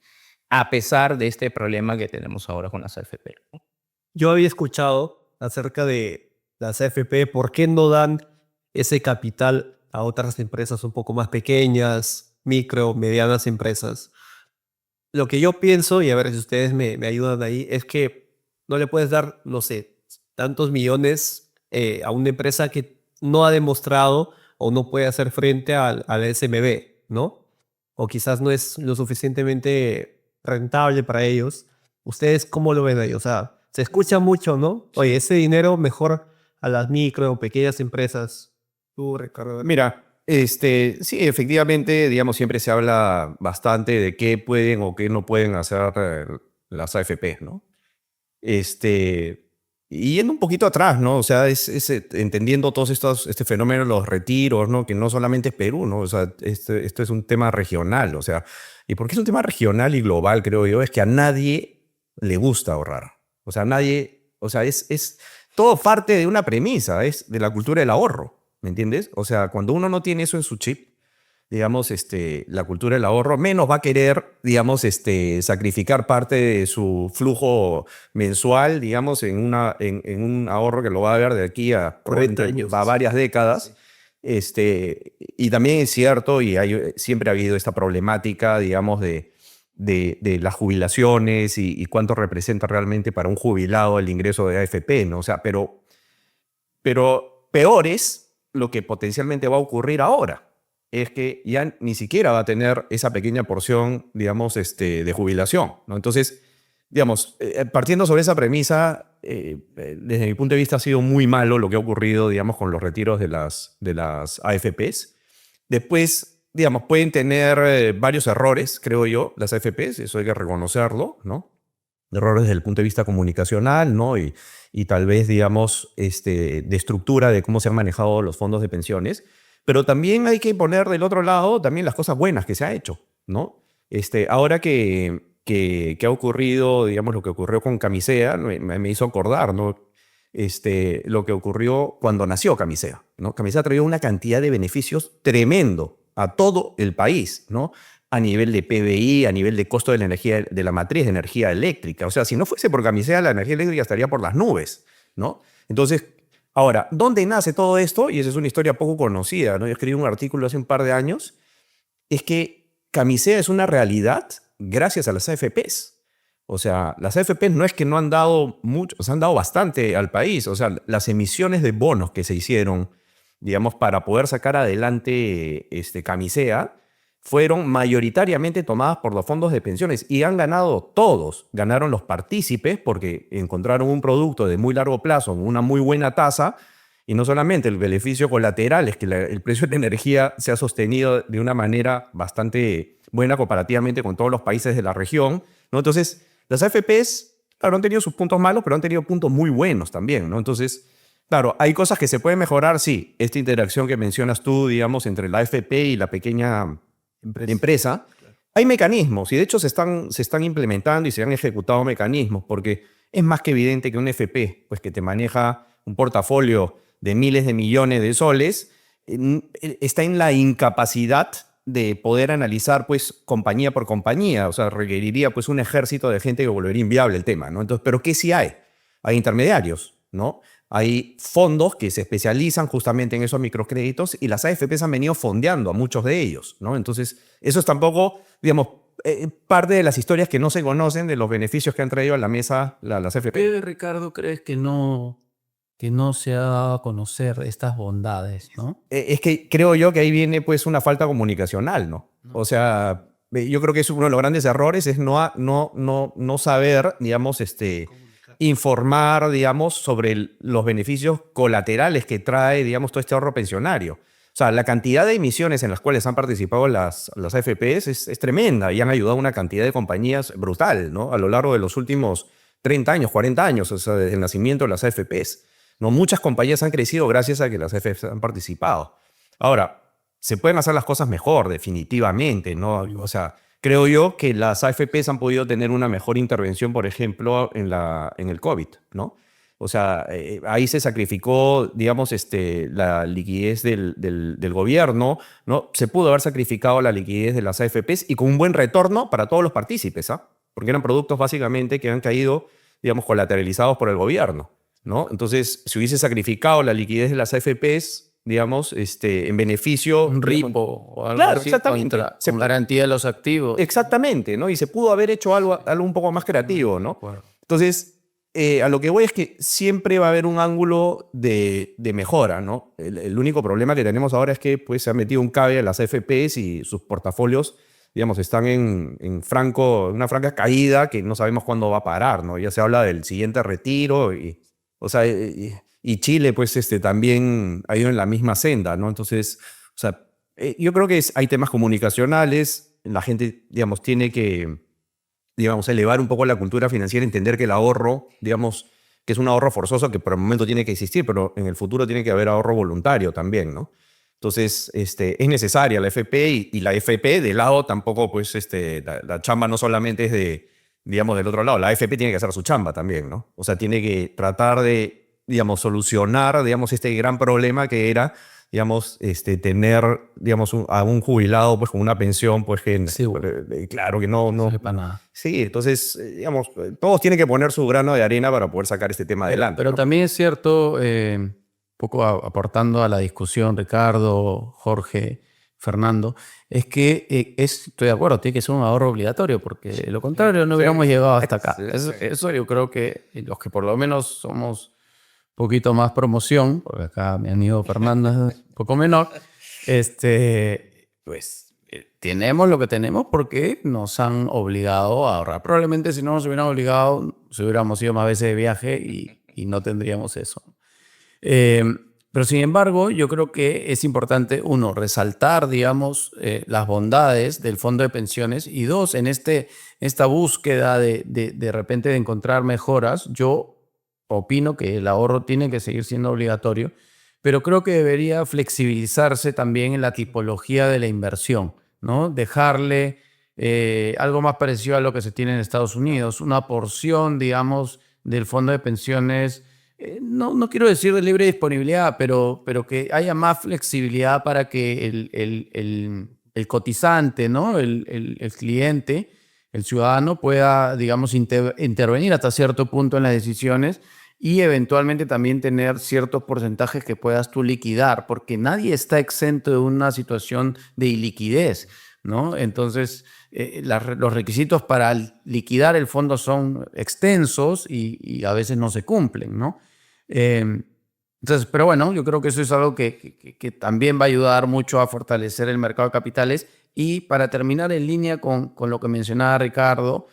a pesar de este problema que tenemos ahora con las AFP, ¿no? Yo había escuchado acerca de las AFP, por qué no dan ese capital a otras empresas un poco más pequeñas, micro, medianas empresas. Lo que yo pienso, y a ver si ustedes me ayudan ahí, es que no le puedes dar, no sé, tantos millones a una empresa que no ha demostrado o no puede hacer frente al SMB, ¿no? O quizás no es lo suficientemente rentable para ellos. ¿Ustedes cómo lo ven ahí? O sea, se escucha mucho, ¿no? Oye, ese dinero mejor a las micro o pequeñas empresas. Tú, Ricardo. Mira, sí, efectivamente, digamos, siempre se habla bastante de qué pueden o qué no pueden hacer las AFP, ¿no? Y yendo un poquito atrás, ¿no? O sea, entendiendo todos este fenómeno de los retiros, ¿no? Que no solamente es Perú, ¿no? O sea, esto es un tema regional, o sea, ¿y por qué es un tema regional y global, creo yo? Es que a nadie le gusta ahorrar. O sea, nadie, o sea, es todo parte de una premisa, es de la cultura del ahorro, ¿me entiendes? O sea, cuando uno no tiene eso en su chip, digamos, la cultura del ahorro, menos va a querer, digamos, sacrificar parte de su flujo mensual, digamos, en un ahorro que lo va a ver de aquí a 40 años. a varias décadas. Y también es cierto, y siempre ha habido esta problemática, digamos, de las jubilaciones y cuánto representa realmente para un jubilado el ingreso de AFP, ¿no? O sea, pero peor es lo que potencialmente va a ocurrir ahora. Es que ya ni siquiera va a tener esa pequeña porción, digamos, de jubilación, ¿no? Entonces, digamos, partiendo sobre esa premisa, desde mi punto de vista ha sido muy malo lo que ha ocurrido, digamos, con los retiros de las AFPs. Después, digamos, pueden tener varios errores, creo yo, las AFPs, eso hay que reconocerlo, ¿no? Errores desde el punto de vista comunicacional, ¿no? Y tal vez, digamos, de estructura de cómo se han manejado los fondos de pensiones. Pero también hay que poner del otro lado también las cosas buenas que se ha hecho, ¿no? Ahora que ha ocurrido, digamos, lo que ocurrió con Camisea, me hizo acordar, ¿no? Lo que ocurrió cuando nació Camisea, ¿no? Camisea traía una cantidad de beneficios tremendo a todo el país, ¿no? A nivel de PBI, a nivel de costo de la energía, de la matriz de energía eléctrica. O sea, si no fuese por Camisea, la energía eléctrica estaría por las nubes, ¿no? Entonces, ahora, ¿dónde nace todo esto? Y esa es una historia poco conocida, ¿no? Yo escribí un artículo hace un par de años. Es que Camisea es una realidad gracias a las AFPs. O sea, las AFPs no es que no han dado mucho, o sea, han dado bastante al país. O sea, las emisiones de bonos que se hicieron, digamos, para poder sacar adelante Camisea, fueron mayoritariamente tomadas por los fondos de pensiones y han ganado todos. Ganaron los partícipes porque encontraron un producto de muy largo plazo, una muy buena tasa, y no solamente el beneficio colateral es que el precio de la energía se ha sostenido de una manera bastante buena comparativamente con todos los países de la región, ¿no? Entonces, las AFPs, claro, han tenido sus puntos malos, pero han tenido puntos muy buenos también, ¿no? Entonces, claro, hay cosas que se pueden mejorar, sí. Esta interacción que mencionas tú, digamos, entre la AFP y la pequeña empresa, claro. Hay mecanismos y de hecho se están implementando y se han ejecutado mecanismos porque es más que evidente que un FP, pues que te maneja un portafolio de miles de millones de soles, está en la incapacidad de poder analizar pues compañía por compañía, o sea, requeriría pues un ejército de gente que volvería inviable el tema, ¿no? Entonces, ¿pero qué sí hay? Hay intermediarios, ¿no? Hay fondos que se especializan justamente en esos microcréditos y las AFPs han venido fondeando a muchos de ellos, ¿no? Entonces, eso es tampoco, digamos, parte de las historias que no se conocen de los beneficios que han traído a la mesa las AFP. ¿Qué, Ricardo, crees que no se ha dado a conocer estas bondades, ¿no? Es que creo yo que ahí viene pues una falta comunicacional, ¿no? O sea, yo creo que es uno de los grandes errores, es no saber, digamos, informar, digamos, sobre los beneficios colaterales que trae, digamos, todo este ahorro pensionario. O sea, la cantidad de emisiones en las cuales han participado las AFPs es tremenda y han ayudado a una cantidad de compañías brutal, ¿no? A lo largo de los últimos 30 años, 40 años, o sea, desde el nacimiento de las AFPs. ¿No? Muchas compañías han crecido gracias a que las AFPs han participado. Ahora, se pueden hacer las cosas mejor, definitivamente, ¿no? O sea, creo yo que las AFPs han podido tener una mejor intervención, por ejemplo, en el COVID, ¿no? O sea, ahí se sacrificó, digamos, la liquidez del gobierno, ¿no? Se pudo haber sacrificado la liquidez de las AFPs y con un buen retorno para todos los partícipes, ¿ah? Porque eran productos básicamente que han caído, digamos, colateralizados por el gobierno, ¿no? Entonces, si hubiese sacrificado la liquidez de las AFPs, digamos, en beneficio... Un digamos, ripo o algo claro, así exactamente. con garantía de los activos. Exactamente, ¿no? Y se pudo haber hecho algo un poco más creativo, ¿no? Entonces, a lo que voy es que siempre va a haber un ángulo de mejora, ¿no? El único problema que tenemos ahora es que pues, se ha metido un cabe a las AFPs y sus portafolios, digamos, están en una franca caída que no sabemos cuándo va a parar, ¿no? Ya se habla del siguiente retiro o sea, y Chile, pues, también ha ido en la misma senda, ¿no? Entonces, o sea, yo creo que hay temas comunicacionales, la gente, digamos, tiene que, digamos, elevar un poco la cultura financiera, entender que el ahorro, digamos, que es un ahorro forzoso que por el momento tiene que existir, pero en el futuro tiene que haber ahorro voluntario también, ¿no? Entonces, es necesaria la FP y la FP de lado tampoco, pues, la chamba no solamente es digamos, del otro lado, la FP tiene que hacer su chamba también, ¿no? O sea, tiene que tratar de, digamos, solucionar, digamos, este gran problema que era, digamos, tener, digamos, a un jubilado, pues, con una pensión, pues, que, Sí, bueno. claro que no Para nada. Sí, entonces, digamos, todos tienen que poner su grano de arena para poder sacar este tema adelante. Pero ¿no? también es cierto, un poco aportando a la discusión, Ricardo, Jorge, Fernando, es que estoy de acuerdo, tiene que ser un ahorro obligatorio, porque de lo contrario no hubiéramos llegado hasta acá. Eso yo creo que los que por lo menos somos un poquito más promoción, porque acá mi amigo Fernando es un poco menor, pues tenemos lo que tenemos porque nos han obligado a ahorrar. Probablemente si no nos hubieran obligado, si hubiéramos ido más veces de viaje y no tendríamos eso. Pero sin embargo, yo creo que es importante, uno, resaltar, digamos, las bondades del fondo de pensiones y dos, en esta búsqueda de repente de encontrar mejoras, yo opino que el ahorro tiene que seguir siendo obligatorio, pero creo que debería flexibilizarse también en la tipología de la inversión, ¿no? Dejarle algo más parecido a lo que se tiene en Estados Unidos, una porción, digamos, del fondo de pensiones. No quiero decir de libre disponibilidad, pero que haya más flexibilidad para que el cotizante, ¿no? el cliente, el ciudadano pueda, digamos, intervenir hasta cierto punto en las decisiones y eventualmente también tener ciertos porcentajes que puedas tú liquidar, porque nadie está exento de una situación de iliquidez, ¿no? Entonces, los requisitos para liquidar el fondo son extensos y a veces no se cumplen, ¿no? Entonces, pero bueno, yo creo que eso es algo que también va a ayudar mucho a fortalecer el mercado de capitales. Y para terminar en línea con lo que mencionaba Ricardo,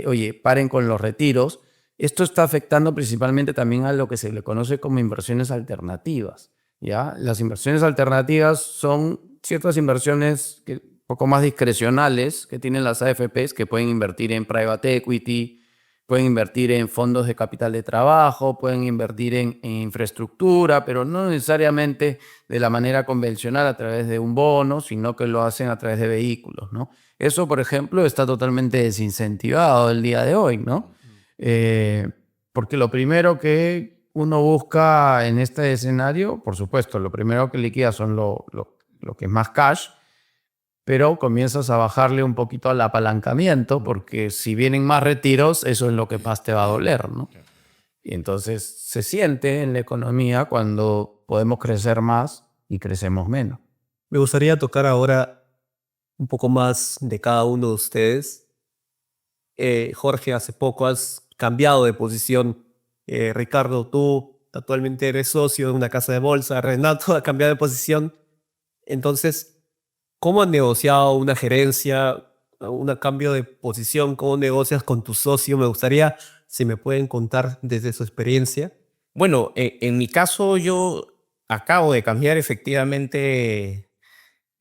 oye, paren con los retiros, esto está afectando principalmente también a lo que se le conoce como inversiones alternativas, ¿ya? Las inversiones alternativas son ciertas inversiones un poco más discrecionales que tienen las AFPs, que pueden invertir en private equity, pueden invertir en fondos de capital de trabajo, pueden invertir en infraestructura, pero no necesariamente de la manera convencional a través de un bono, sino que lo hacen a través de vehículos, ¿no? Eso, por ejemplo, está totalmente desincentivado el día de hoy, ¿no? Porque lo primero que uno busca en este escenario, por supuesto, lo primero que liquida son lo que es más cash, pero comienzas a bajarle un poquito al apalancamiento, porque si vienen más retiros, eso es lo que más te va a doler, ¿no? Y entonces se siente en la economía cuando podemos crecer más y crecemos menos. Me gustaría tocar ahora un poco más de cada uno de ustedes. Jorge, hace poco has cambiado de posición. Ricardo, tú actualmente eres socio de una casa de bolsa. Renato ha cambiado de posición. Entonces, ¿cómo han negociado una gerencia un cambio de posición, cómo negocias con tu socio. Me gustaría si me pueden contar desde su experiencia. Bueno, en mi caso yo acabo de cambiar efectivamente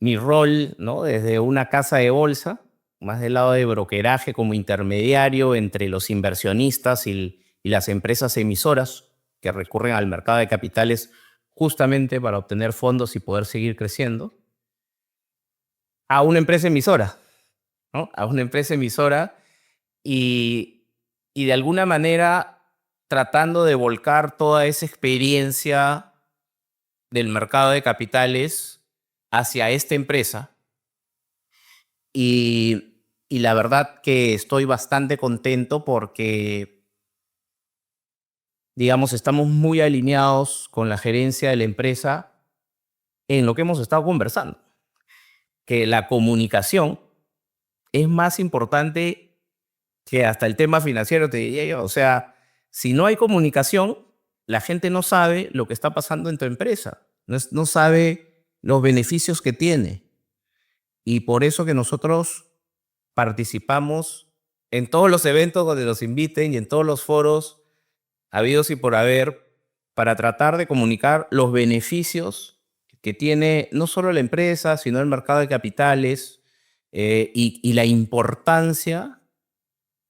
mi rol, ¿no? Desde una casa de bolsa, más del lado de brokeraje como intermediario entre los inversionistas y las empresas emisoras que recurren al mercado de capitales justamente para obtener fondos y poder seguir creciendo, a una empresa emisora, ¿no? A una empresa emisora y de alguna manera tratando de volcar toda esa experiencia del mercado de capitales hacia esta empresa. Y la verdad que estoy bastante contento porque, digamos, estamos muy alineados con la gerencia de la empresa en lo que hemos estado conversando, que la comunicación es más importante que hasta el tema financiero, te diría yo. O sea, si no hay comunicación, la gente no sabe lo que está pasando en tu empresa, no sabe los beneficios que tiene. Y por eso que nosotros participamos en todos los eventos donde nos inviten y en todos los foros habidos y por haber para tratar de comunicar los beneficios que tiene no solo la empresa, sino el mercado de capitales y la importancia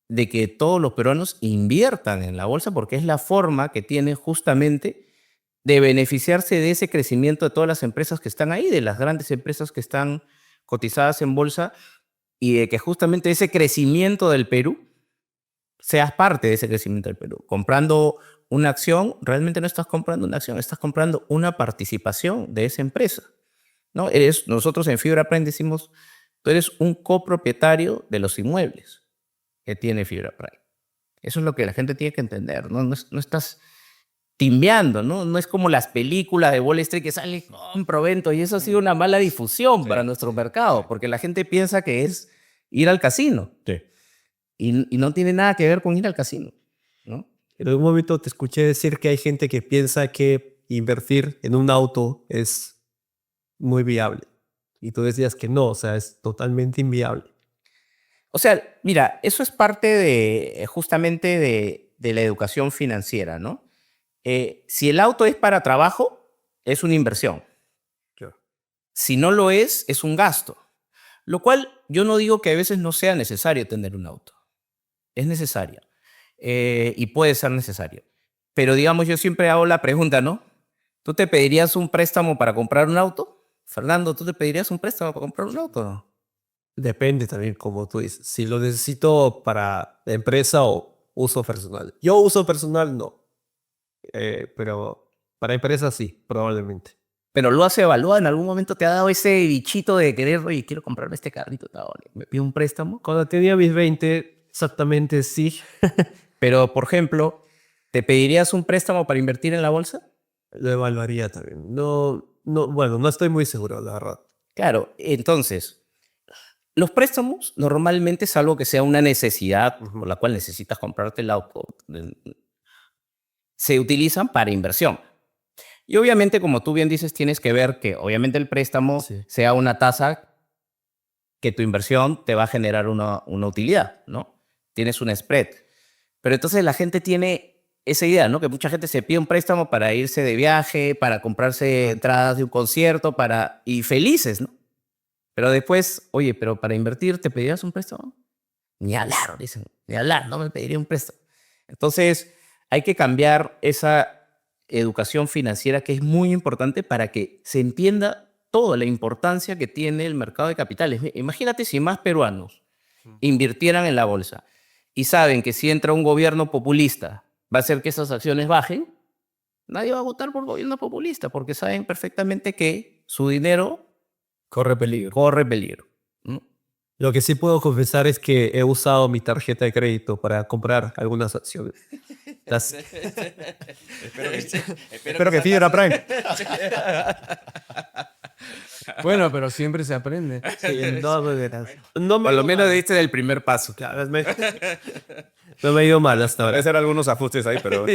de que todos los peruanos inviertan en la bolsa porque es la forma que tienen justamente de beneficiarse de ese crecimiento de todas las empresas que están ahí, de las grandes empresas que están cotizadas en bolsa y de que justamente ese crecimiento del Perú seas parte de ese crecimiento del Perú. Comprando una acción, realmente no estás comprando una acción, estás comprando una participación de esa empresa, ¿no? Nosotros en Fibra Prime decimos, tú eres un copropietario de los inmuebles que tiene Fibra Prime. Eso es lo que la gente tiene que entender, ¿no? No estás timbeando, ¿no? No es como las películas de Wall Street que salen con provento y eso ha sido una mala difusión para nuestro mercado, porque la gente piensa que es ir al casino y no tiene nada que ver con ir al casino, ¿no? En algún momento te escuché decir que hay gente que piensa que invertir en un auto es muy viable. Y tú decías que no, o sea, es totalmente inviable. O sea, mira, eso es parte de justamente de la educación financiera, ¿no? Si el auto es para trabajo, es una inversión. Claro. Si no lo es un gasto. Lo cual yo no digo que a veces no sea necesario tener un auto. Es necesario. Y puede ser necesario. Pero digamos, yo siempre hago la pregunta, ¿no? ¿Tú te pedirías un préstamo para comprar un auto? Fernando, ¿tú te pedirías un préstamo para comprar un auto? Depende también, como tú dices. Si lo necesito para empresa o uso personal. Yo uso personal, no. Pero para empresa sí, probablemente. Pero lo has evaluado, en algún momento te ha dado ese bichito de querer, oye, quiero comprarme este carrito, me pido un préstamo. Cuando tenía mis 20, exactamente sí. Pero, por ejemplo, ¿te pedirías un préstamo para invertir en la bolsa? Lo evaluaría también. Bueno, no estoy muy seguro, la verdad. Claro, entonces, los préstamos normalmente, salvo que sea una necesidad por la cual necesitas comprarte el auto, se utilizan para inversión. Y obviamente, como tú bien dices, tienes que ver que obviamente el préstamo sea una tasa que tu inversión te va a generar una utilidad, ¿no? Tienes un spread. Pero entonces la gente tiene esa idea, ¿no? Que mucha gente se pide un préstamo para irse de viaje, para comprarse entradas de un concierto, y felices, ¿no? Pero después, oye, pero para invertir, ¿te pedirías un préstamo? Ni hablar, dicen, ni hablar, no me pediría un préstamo. Entonces, hay que cambiar esa educación financiera que es muy importante para que se entienda toda la importancia que tiene el mercado de capitales. Imagínate si más peruanos invirtieran en la bolsa y saben que si entra un gobierno populista va a hacer que esas acciones bajen, nadie va a votar por gobierno populista porque saben perfectamente que su dinero Corre peligro. corre peligro. ¿No? Lo que sí puedo confesar es que he usado mi tarjeta de crédito para comprar algunas acciones. Espero que Fibra Prime. Bueno, pero siempre se aprende. Sí, Por lo menos diste el primer paso. Claro, no me ha ido mal hasta ahora. Puede ser algunos ajustes ahí, pero...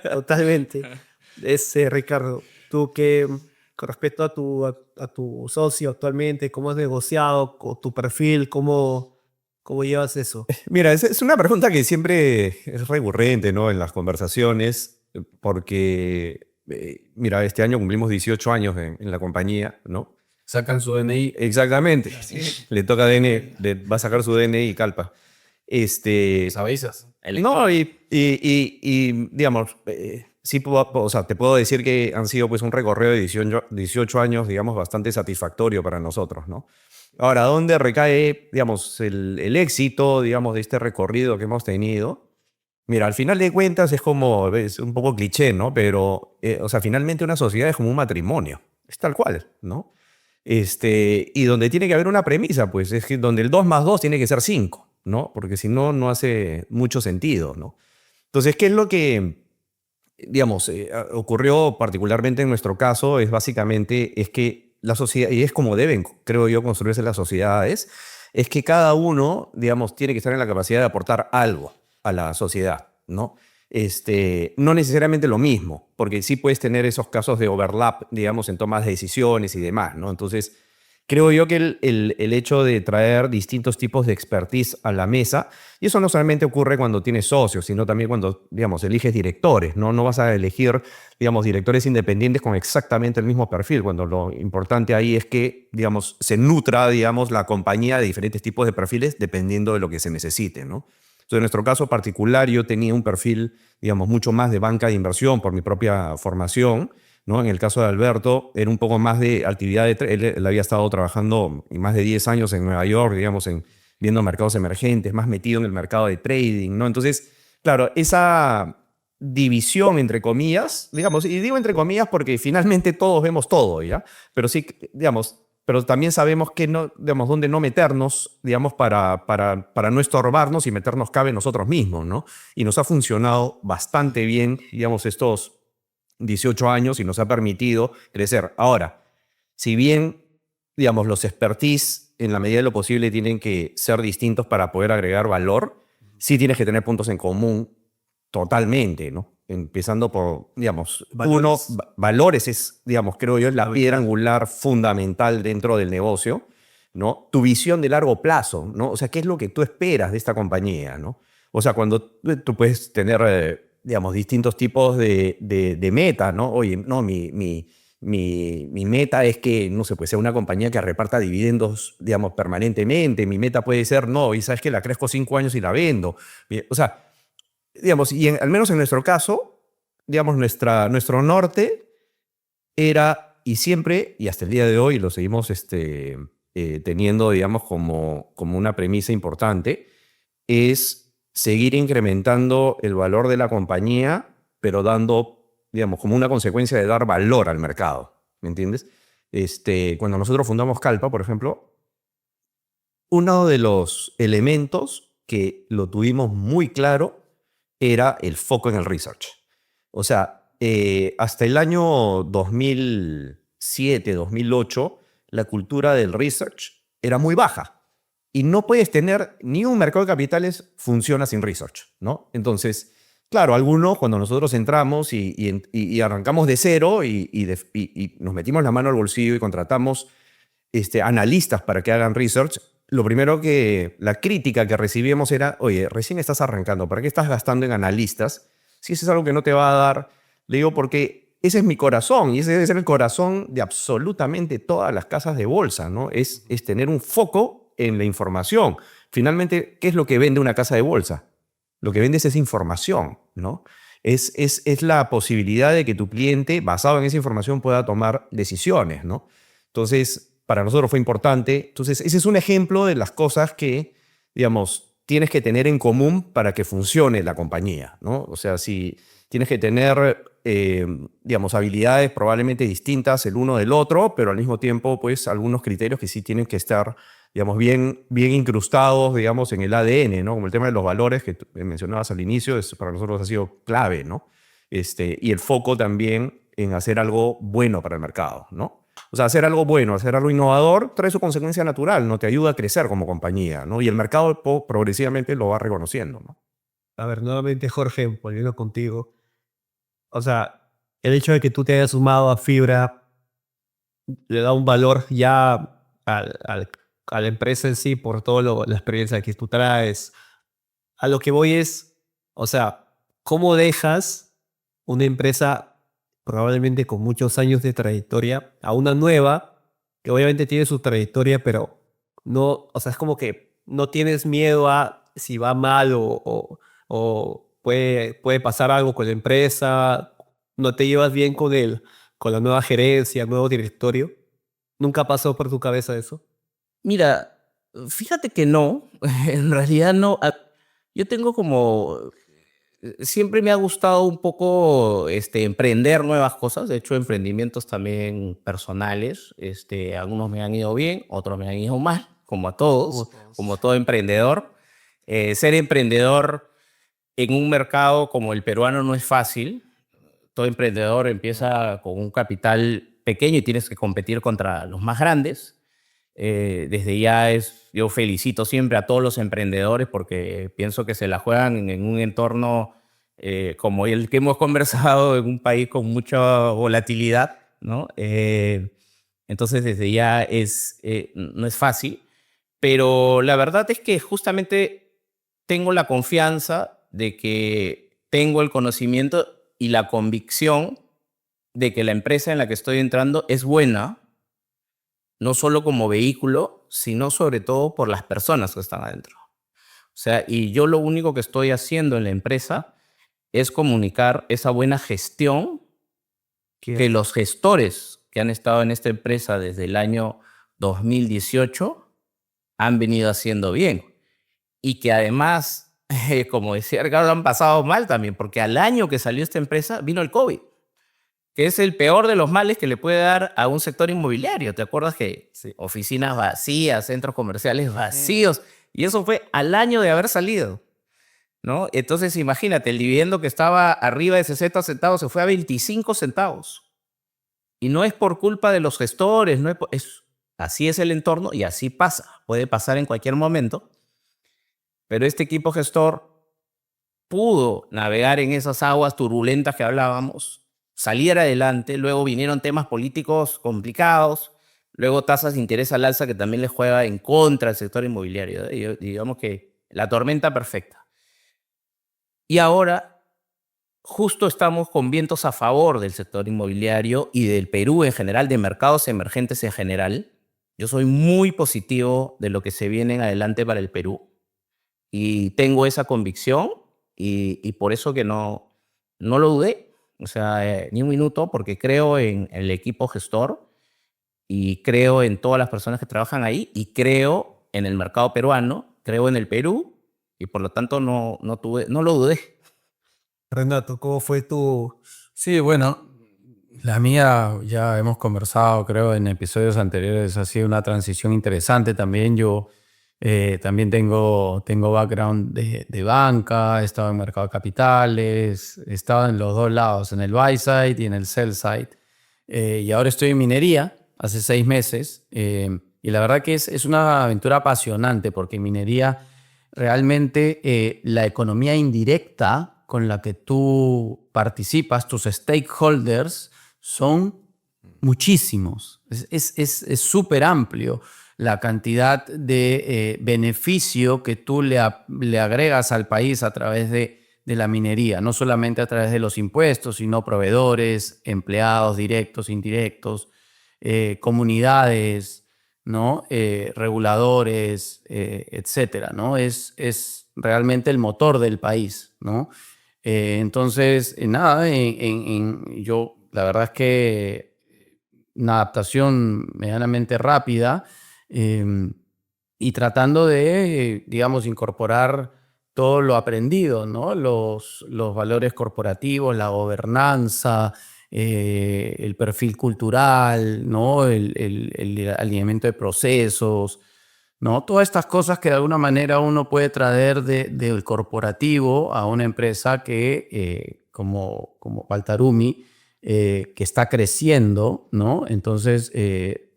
Totalmente. Ricardo, tú con respecto a tu socio actualmente? ¿Cómo has negociado con tu perfil? ¿Cómo llevas eso? Mira, es una pregunta que siempre es recurrente, ¿no? En las conversaciones, porque, mira, este año cumplimos 18 años en la compañía, ¿no? Sacan su DNI. Exactamente. Le toca DNI, va a sacar su DNI, Calpa. ¿Sabéis? No, digamos, sí, o sea, te puedo decir que han sido pues un recorrido de 18 años, digamos, bastante satisfactorio para nosotros, ¿no? Ahora, ¿dónde recae, digamos, el éxito, digamos, de este recorrido que hemos tenido? Mira, al final de cuentas es como, es un poco cliché, ¿no? Pero, o sea, finalmente una sociedad es como un matrimonio, es tal cual, ¿no? Y donde tiene que haber una premisa, pues es que donde el 2 más 2 tiene que ser 5, ¿no? Porque si no, no hace mucho sentido, ¿no? Entonces, ¿qué es lo que, digamos, ocurrió particularmente en nuestro caso? Es básicamente, es que la sociedad, y es como deben, creo yo, construirse las sociedades, es que cada uno, digamos, tiene que estar en la capacidad de aportar algo a la sociedad, ¿no? No necesariamente lo mismo, porque sí puedes tener esos casos de overlap, digamos, en tomas de decisiones y demás, ¿no? Entonces, creo yo que el hecho de traer distintos tipos de expertise a la mesa, y eso no solamente ocurre cuando tienes socios, sino también cuando, digamos, eliges directores, ¿no? No vas a elegir, digamos, directores independientes con exactamente el mismo perfil, cuando lo importante ahí es que, digamos, se nutra, digamos, la compañía de diferentes tipos de perfiles dependiendo de lo que se necesite, ¿no? Entonces, en nuestro caso particular, yo tenía un perfil, digamos, mucho más de banca de inversión por mi propia formación, ¿no? En el caso de Alberto, era un poco más de actividad él había estado trabajando más de 10 años en Nueva York, digamos, viendo mercados emergentes, más metido en el mercado de trading, ¿no? Entonces, claro, esa división, entre comillas, digamos, y digo entre comillas porque finalmente todos vemos todo, ¿ya? Pero sí, digamos, pero también sabemos que no, digamos, dónde no meternos, digamos, para no estorbarnos y meternos cabe nosotros mismos, ¿no? Y nos ha funcionado bastante bien, digamos, estos 18 años y nos ha permitido crecer. Ahora, si bien, digamos, los expertise en la medida de lo posible tienen que ser distintos para poder agregar valor, sí tienes que tener puntos en común totalmente, ¿no? Empezando por, digamos, Valores. valores es, digamos, creo yo, es la piedra angular fundamental dentro del negocio, ¿no? Tu visión de largo plazo, ¿no? O sea, ¿qué es lo que tú esperas de esta compañía, ¿no? O sea, cuando tú puedes tener, digamos, distintos tipos de meta, ¿no? Oye, no, mi meta es que, no sé, pues sea una compañía que reparta dividendos, digamos, permanentemente. Mi meta puede ser, no, y sabes que la crezco 5 años y la vendo. O sea, digamos, y al menos en nuestro caso, digamos, nuestro norte era, y siempre, y hasta el día de hoy lo seguimos teniendo, digamos, como una premisa importante, es seguir incrementando el valor de la compañía, pero dando, digamos, como una consecuencia de dar valor al mercado, ¿me entiendes? Cuando nosotros fundamos Calpa, por ejemplo, uno de los elementos que lo tuvimos muy claro era el foco en el research. O sea, hasta el año 2007, 2008, la cultura del research era muy baja. Y no puedes tener ni un mercado de capitales funciona sin research, ¿no? Entonces, claro, algunos cuando nosotros entramos y arrancamos de cero y nos metimos la mano al bolsillo y contratamos analistas para que hagan research, lo primero que la crítica que recibíamos era, oye, recién estás arrancando, ¿para qué estás gastando en analistas? Si eso es algo que no te va a dar, le digo, porque ese es mi corazón y ese debe ser el corazón de absolutamente todas las casas de bolsa, ¿no? Es tener un foco en la información. Finalmente, ¿qué es lo que vende una casa de bolsa? Lo que vendes es información, ¿no? Es la posibilidad de que tu cliente, basado en esa información, pueda tomar decisiones, ¿no? Entonces, para nosotros fue importante. Entonces, ese es un ejemplo de las cosas que, digamos, tienes que tener en común para que funcione la compañía, ¿no? O sea, si tienes que tener, digamos, habilidades probablemente distintas el uno del otro, pero al mismo tiempo, pues, algunos criterios que sí tienen que estar, digamos, bien incrustados, digamos, en el ADN, ¿no? Como el tema de los valores que tú mencionabas al inicio, para nosotros ha sido clave, ¿no? Y el foco también en hacer algo bueno para el mercado, ¿no? O sea, hacer algo bueno, hacer algo innovador, trae su consecuencia natural, ¿no? Te ayuda a crecer como compañía, ¿no? Y el mercado progresivamente lo va reconociendo, ¿no? A ver, nuevamente, Jorge, volviendo contigo. O sea, el hecho de que tú te hayas sumado a Fibra le da un valor ya a la empresa en sí por toda la experiencia que tú traes. A lo que voy es, o sea, ¿cómo dejas una empresa probablemente con muchos años de trayectoria a una nueva que obviamente tiene su trayectoria, pero no, o sea, es como que no tienes miedo a si va mal o puede pasar algo con la empresa, no te llevas bien con la nueva gerencia, nuevo directorio? ¿Nunca pasó por tu cabeza eso? Mira, fíjate que no, en realidad no. Yo tengo como, siempre me ha gustado un poco emprender nuevas cosas, de hecho emprendimientos también personales, algunos me han ido bien, otros me han ido mal, como a todos, como todo emprendedor. Ser emprendedor en un mercado como el peruano no es fácil. Todo emprendedor empieza con un capital pequeño y tienes que competir contra los más grandes. Desde ya yo felicito siempre a todos los emprendedores porque pienso que se la juegan en un entorno como el que hemos conversado, en un país con mucha volatilidad, ¿no? Entonces desde ya no es fácil, pero la verdad es que justamente tengo la confianza de que tengo el conocimiento y la convicción de que la empresa en la que estoy entrando es buena, no solo como vehículo, sino sobre todo por las personas que están adentro. O sea, y yo lo único que estoy haciendo en la empresa es comunicar esa buena gestión que los gestores que han estado en esta empresa desde el año 2018 han venido haciendo bien. Y que además, como decía Ricardo, han pasado mal también, porque al año que salió esta empresa vino el COVID, que es el peor de los males que le puede dar a un sector inmobiliario. ¿Te acuerdas que oficinas vacías, centros comerciales vacíos? Y eso fue al año de haber salido, ¿no? Entonces imagínate, el dividendo que estaba arriba de 60 centavos se fue a 25 centavos. Y no es por culpa de los gestores, no así es el entorno y así pasa. Puede pasar en cualquier momento. Pero este equipo gestor pudo navegar en esas aguas turbulentas que hablábamos, salir adelante. Luego vinieron temas políticos complicados, luego tasas de interés al alza que también le juega en contra al sector inmobiliario. Digamos que la tormenta perfecta. Y ahora justo estamos con vientos a favor del sector inmobiliario y del Perú en general, de mercados emergentes en general. Yo soy muy positivo de lo que se viene en adelante para el Perú. Y tengo esa convicción y por eso que no lo dudé, o sea, ni un minuto, porque creo en el equipo gestor y creo en todas las personas que trabajan ahí y creo en el mercado peruano, creo en el Perú y por lo tanto no lo dudé. Renato, ¿cómo fue tu... Sí, bueno, la mía ya hemos conversado, creo, en episodios anteriores, ha sido una transición interesante también. Yo también tengo background de banca, he estado en mercado de capitales, he estado en los dos lados, en el buy side y en el sell side. Y ahora estoy en minería, hace 6 meses, y la verdad que es una aventura apasionante porque en minería realmente la economía indirecta con la que tú participas, tus stakeholders, son muchísimos. Es súper amplio la cantidad de beneficio que tú le agregas al país a través de la minería, no solamente a través de los impuestos, sino proveedores, empleados directos, indirectos, comunidades, ¿no? Reguladores, etcétera, ¿no? Es realmente el motor del país, ¿no? Entonces, nada, yo la verdad es que una adaptación medianamente rápida y tratando de, digamos, incorporar todo lo aprendido, ¿no? Los valores corporativos, la gobernanza, el perfil cultural, ¿no? El alineamiento de procesos, ¿no? Todas estas cosas que de alguna manera uno puede traer del corporativo a una empresa que, como Valtarumi, que está creciendo, ¿no? Entonces,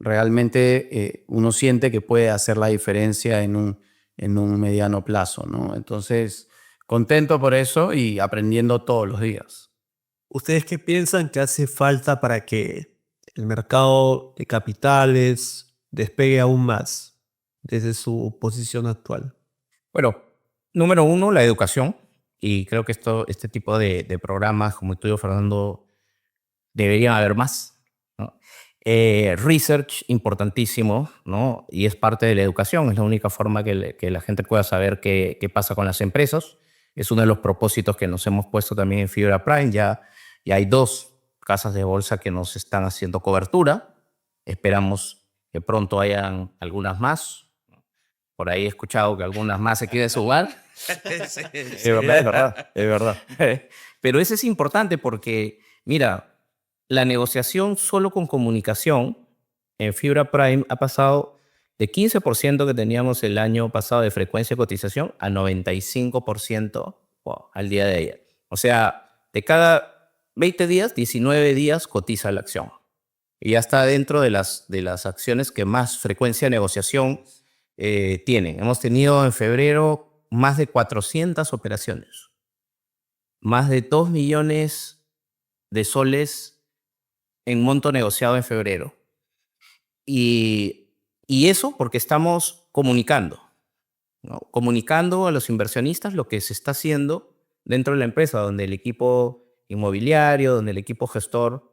realmente uno siente que puede hacer la diferencia en un mediano plazo, ¿no? Entonces, contento por eso y aprendiendo todos los días. ¿Ustedes qué piensan que hace falta para que el mercado de capitales despegue aún más desde su posición actual? Bueno, número uno, la educación. Y creo que este tipo de programas, como tú y yo, Fernando, deberían haber más, ¿no? Research importantísimo, ¿no? Y es parte de la educación, es la única forma que la gente pueda saber qué pasa con las empresas. Es uno de los propósitos que nos hemos puesto también en Fibra Prime. Ya hay 2 casas de bolsa que nos están haciendo cobertura. Esperamos que pronto hayan algunas más. Por ahí he escuchado que algunas más se quieren sumar. Es verdad, es verdad. Pero eso es importante porque, mira, la negociación solo con comunicación en Fibra Prime ha pasado de 15% que teníamos el año pasado de frecuencia de cotización a 95%, wow, al día de ayer. O sea, de cada 20 días, 19 días cotiza la acción. Y ya está dentro de las acciones que más frecuencia de negociación tienen. Hemos tenido en febrero más de 400 operaciones, más de 2 millones de soles en monto negociado en febrero. Y eso porque estamos comunicando, ¿no? Comunicando a los inversionistas lo que se está haciendo dentro de la empresa, donde el equipo inmobiliario, donde el equipo gestor,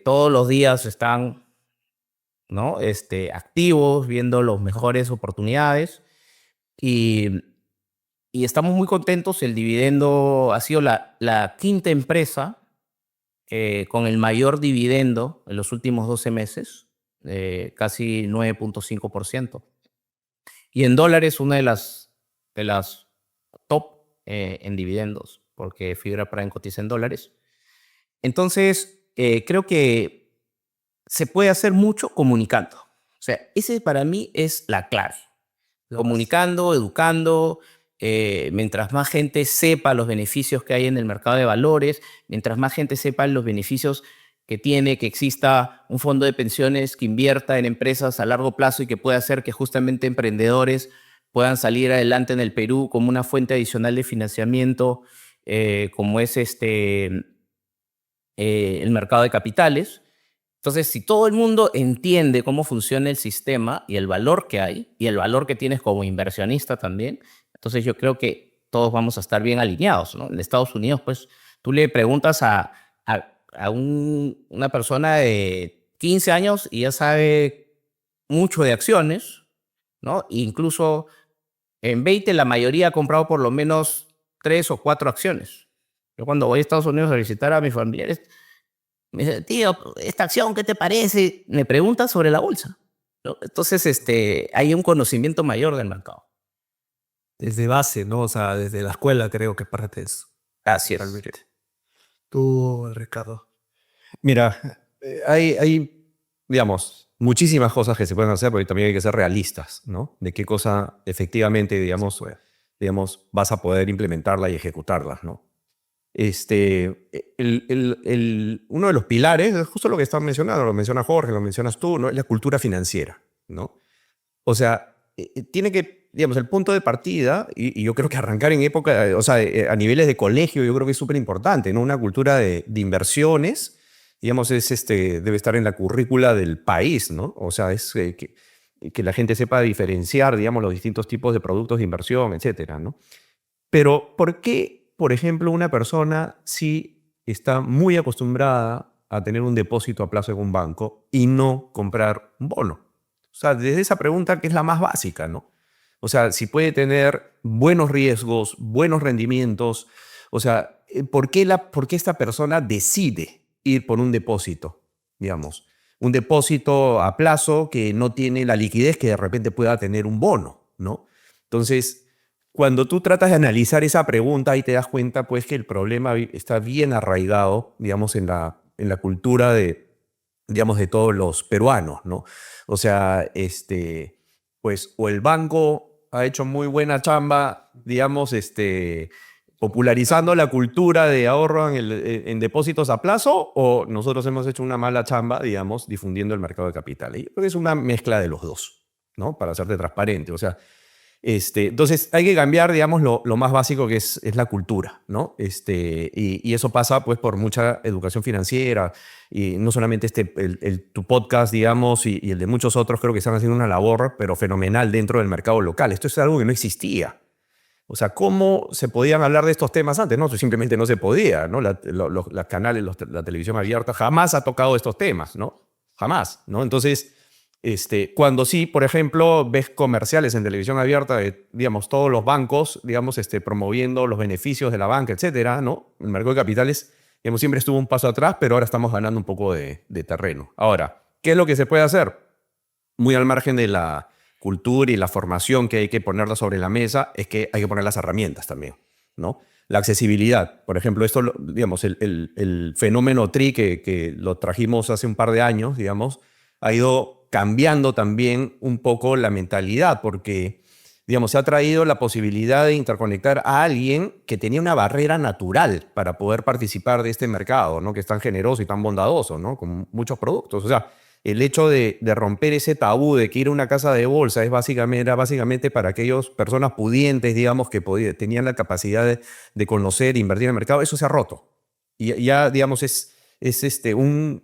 todos los días están, ¿no? Activos, viendo las mejores oportunidades. Y, y estamos muy contentos. El dividendo ha sido la quinta empresa con el mayor dividendo en los últimos 12 meses, casi 9.5%. Y en dólares, una de las top en dividendos, porque Fibra Prime cotiza en dólares. Entonces, creo que se puede hacer mucho comunicando. O sea, ese para mí es la clave. Comunicando, educando, mientras más gente sepa los beneficios que hay en el mercado de valores, mientras más gente sepa los beneficios que tiene, que exista un fondo de pensiones que invierta en empresas a largo plazo y que pueda hacer que justamente emprendedores puedan salir adelante en el Perú como una fuente adicional de financiamiento, como es el mercado de capitales. Entonces, si todo el mundo entiende cómo funciona el sistema y el valor que hay, y el valor que tienes como inversionista también, entonces yo creo que todos vamos a estar bien alineados, ¿no? En Estados Unidos, pues, tú le preguntas a una persona de 15 años y ya sabe mucho de acciones, ¿no? Incluso en 20 la mayoría ha comprado por lo menos 3 o 4 acciones. Yo cuando voy a Estados Unidos a visitar a mis familiares, me dice, tío, esta acción, ¿qué te parece? Me pregunta sobre la bolsa, ¿no? Entonces, hay un conocimiento mayor del mercado. Desde base, ¿no? O sea, desde la escuela creo que parte de eso. Así es. Realmente. Tú, Ricardo. Mira, hay, digamos, muchísimas cosas que se pueden hacer, pero también hay que ser realistas, ¿no? De qué cosa efectivamente, digamos, vas a poder implementarla y ejecutarla, ¿no? Uno de los pilares, es justo lo que estás mencionando, lo menciona Jorge, lo mencionas tú, ¿no? Es la cultura financiera, ¿no? O sea, tiene que, digamos, el punto de partida, y yo creo que arrancar en época, o sea, a niveles de colegio, yo creo que es súper importante, ¿no? Una cultura de inversiones, digamos, debe estar en la currícula del país, ¿no? O sea, es que la gente sepa diferenciar, digamos, los distintos tipos de productos de inversión, etcétera, ¿no? Pero, ¿por qué, por ejemplo, una persona sí está muy acostumbrada a tener un depósito a plazo en un banco y no comprar un bono? O sea, desde esa pregunta que es la más básica, ¿no? O sea, si puede tener buenos riesgos, buenos rendimientos, o sea, ¿por qué esta persona decide ir por un depósito, digamos? Un depósito a plazo que no tiene la liquidez que de repente pueda tener un bono, ¿no? Entonces, cuando tú tratas de analizar esa pregunta, ahí te das cuenta pues que el problema está bien arraigado, digamos, en la cultura digamos, de todos los peruanos, ¿no? O sea, pues o el banco ha hecho muy buena chamba, digamos, popularizando la cultura de ahorro en depósitos a plazo, o nosotros hemos hecho una mala chamba, digamos, difundiendo el mercado de capitales. Y yo creo que es una mezcla de los dos, ¿no? Para hacerte transparente. O sea, Entonces hay que cambiar, digamos, lo más básico que es la cultura, ¿no? Y eso pasa pues por mucha educación financiera y no solamente tu podcast, digamos, y el de muchos otros creo que están haciendo una labor, pero fenomenal dentro del mercado local. Esto es algo que no existía. O sea, ¿cómo se podían hablar de estos temas antes? No, simplemente no se podía, ¿no? Los canales, la televisión abierta jamás ha tocado estos temas, ¿no? Jamás, ¿no? Entonces, cuando sí, por ejemplo, ves comerciales en televisión abierta de, digamos, todos los bancos, digamos, promoviendo los beneficios de la banca, etcétera, ¿no? El mercado de capitales, digamos, siempre estuvo un paso atrás, pero ahora estamos ganando un poco de terreno. Ahora, ¿qué es lo que se puede hacer? Muy al margen de la cultura y la formación que hay que ponerla sobre la mesa, es que hay que poner las herramientas también, ¿no? La accesibilidad, por ejemplo, esto, digamos, el fenómeno TRI que lo trajimos hace un par de años, digamos, ha ido cambiando también un poco la mentalidad, porque, digamos, se ha traído la posibilidad de interconectar a alguien que tenía una barrera natural para poder participar de este mercado, ¿no? Que es tan generoso y tan bondadoso, ¿no? Con muchos productos. O sea, el hecho de romper ese tabú de que ir a una casa de bolsa era básicamente para aquellas personas pudientes, digamos, que tenían la capacidad de conocer e invertir en el mercado, eso se ha roto. Y ya, digamos, es un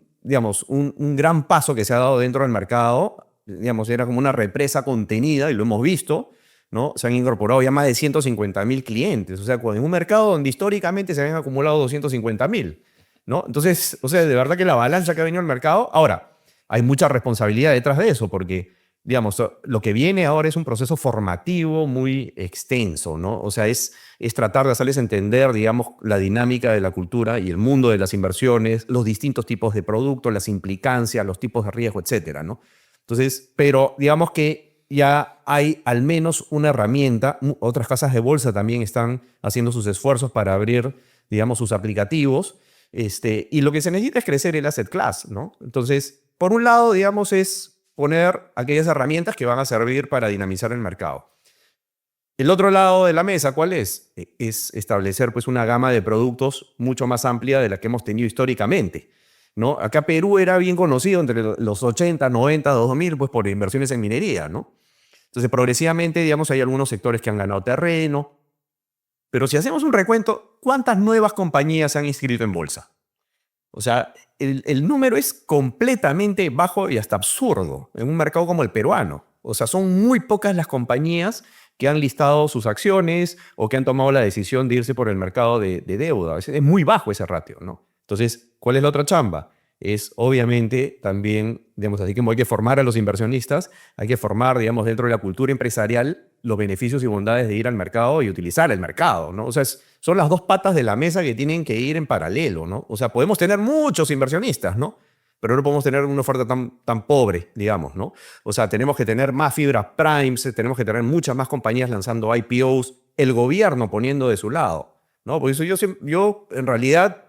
gran paso que se ha dado dentro del mercado. Digamos, era como una represa contenida y lo hemos visto, ¿no? Se han incorporado ya más de 150.000 clientes. O sea, en un mercado donde históricamente se habían acumulado 250.000, ¿no? Entonces, o sea, de verdad que la balanza que ha venido al mercado. Ahora, hay mucha responsabilidad detrás de eso, porque, digamos, lo que viene ahora es un proceso formativo muy extenso, ¿no? O sea, es tratar de hacerles entender, digamos, la dinámica de la cultura y el mundo de las inversiones, los distintos tipos de productos, las implicancias, los tipos de riesgo, etcétera, ¿no? Entonces, pero digamos que ya hay al menos una herramienta. Otras casas de bolsa también están haciendo sus esfuerzos para abrir, digamos, sus aplicativos. Y lo que se necesita es crecer el asset class, ¿no? Entonces, por un lado, digamos, es poner aquellas herramientas que van a servir para dinamizar el mercado. El otro lado de la mesa, ¿cuál es? Es establecer pues, una gama de productos mucho más amplia de la que hemos tenido históricamente, ¿no? Acá Perú era bien conocido entre los 80, 90, 2000, pues por inversiones en minería, ¿no? Entonces, progresivamente, digamos, hay algunos sectores que han ganado terreno. Pero si hacemos un recuento, ¿cuántas nuevas compañías se han inscrito en bolsa? O sea, el número es completamente bajo y hasta absurdo en un mercado como el peruano. O sea, son muy pocas las compañías que han listado sus acciones o que han tomado la decisión de irse por el mercado de deuda. Es muy bajo ese ratio, ¿no? Entonces, ¿cuál es la otra chamba? Es obviamente también, digamos, así como hay que formar a los inversionistas, hay que formar, digamos, dentro de la cultura empresarial los beneficios y bondades de ir al mercado y utilizar el mercado, ¿no? O sea, son las dos patas de la mesa que tienen que ir en paralelo, ¿no? O sea, podemos tener muchos inversionistas, ¿no? Pero no podemos tener una oferta tan pobre, digamos, ¿no? O sea, tenemos que tener más fibras primes, tenemos que tener muchas más compañías lanzando IPOs, el gobierno poniendo de su lado, ¿no? Por eso yo en realidad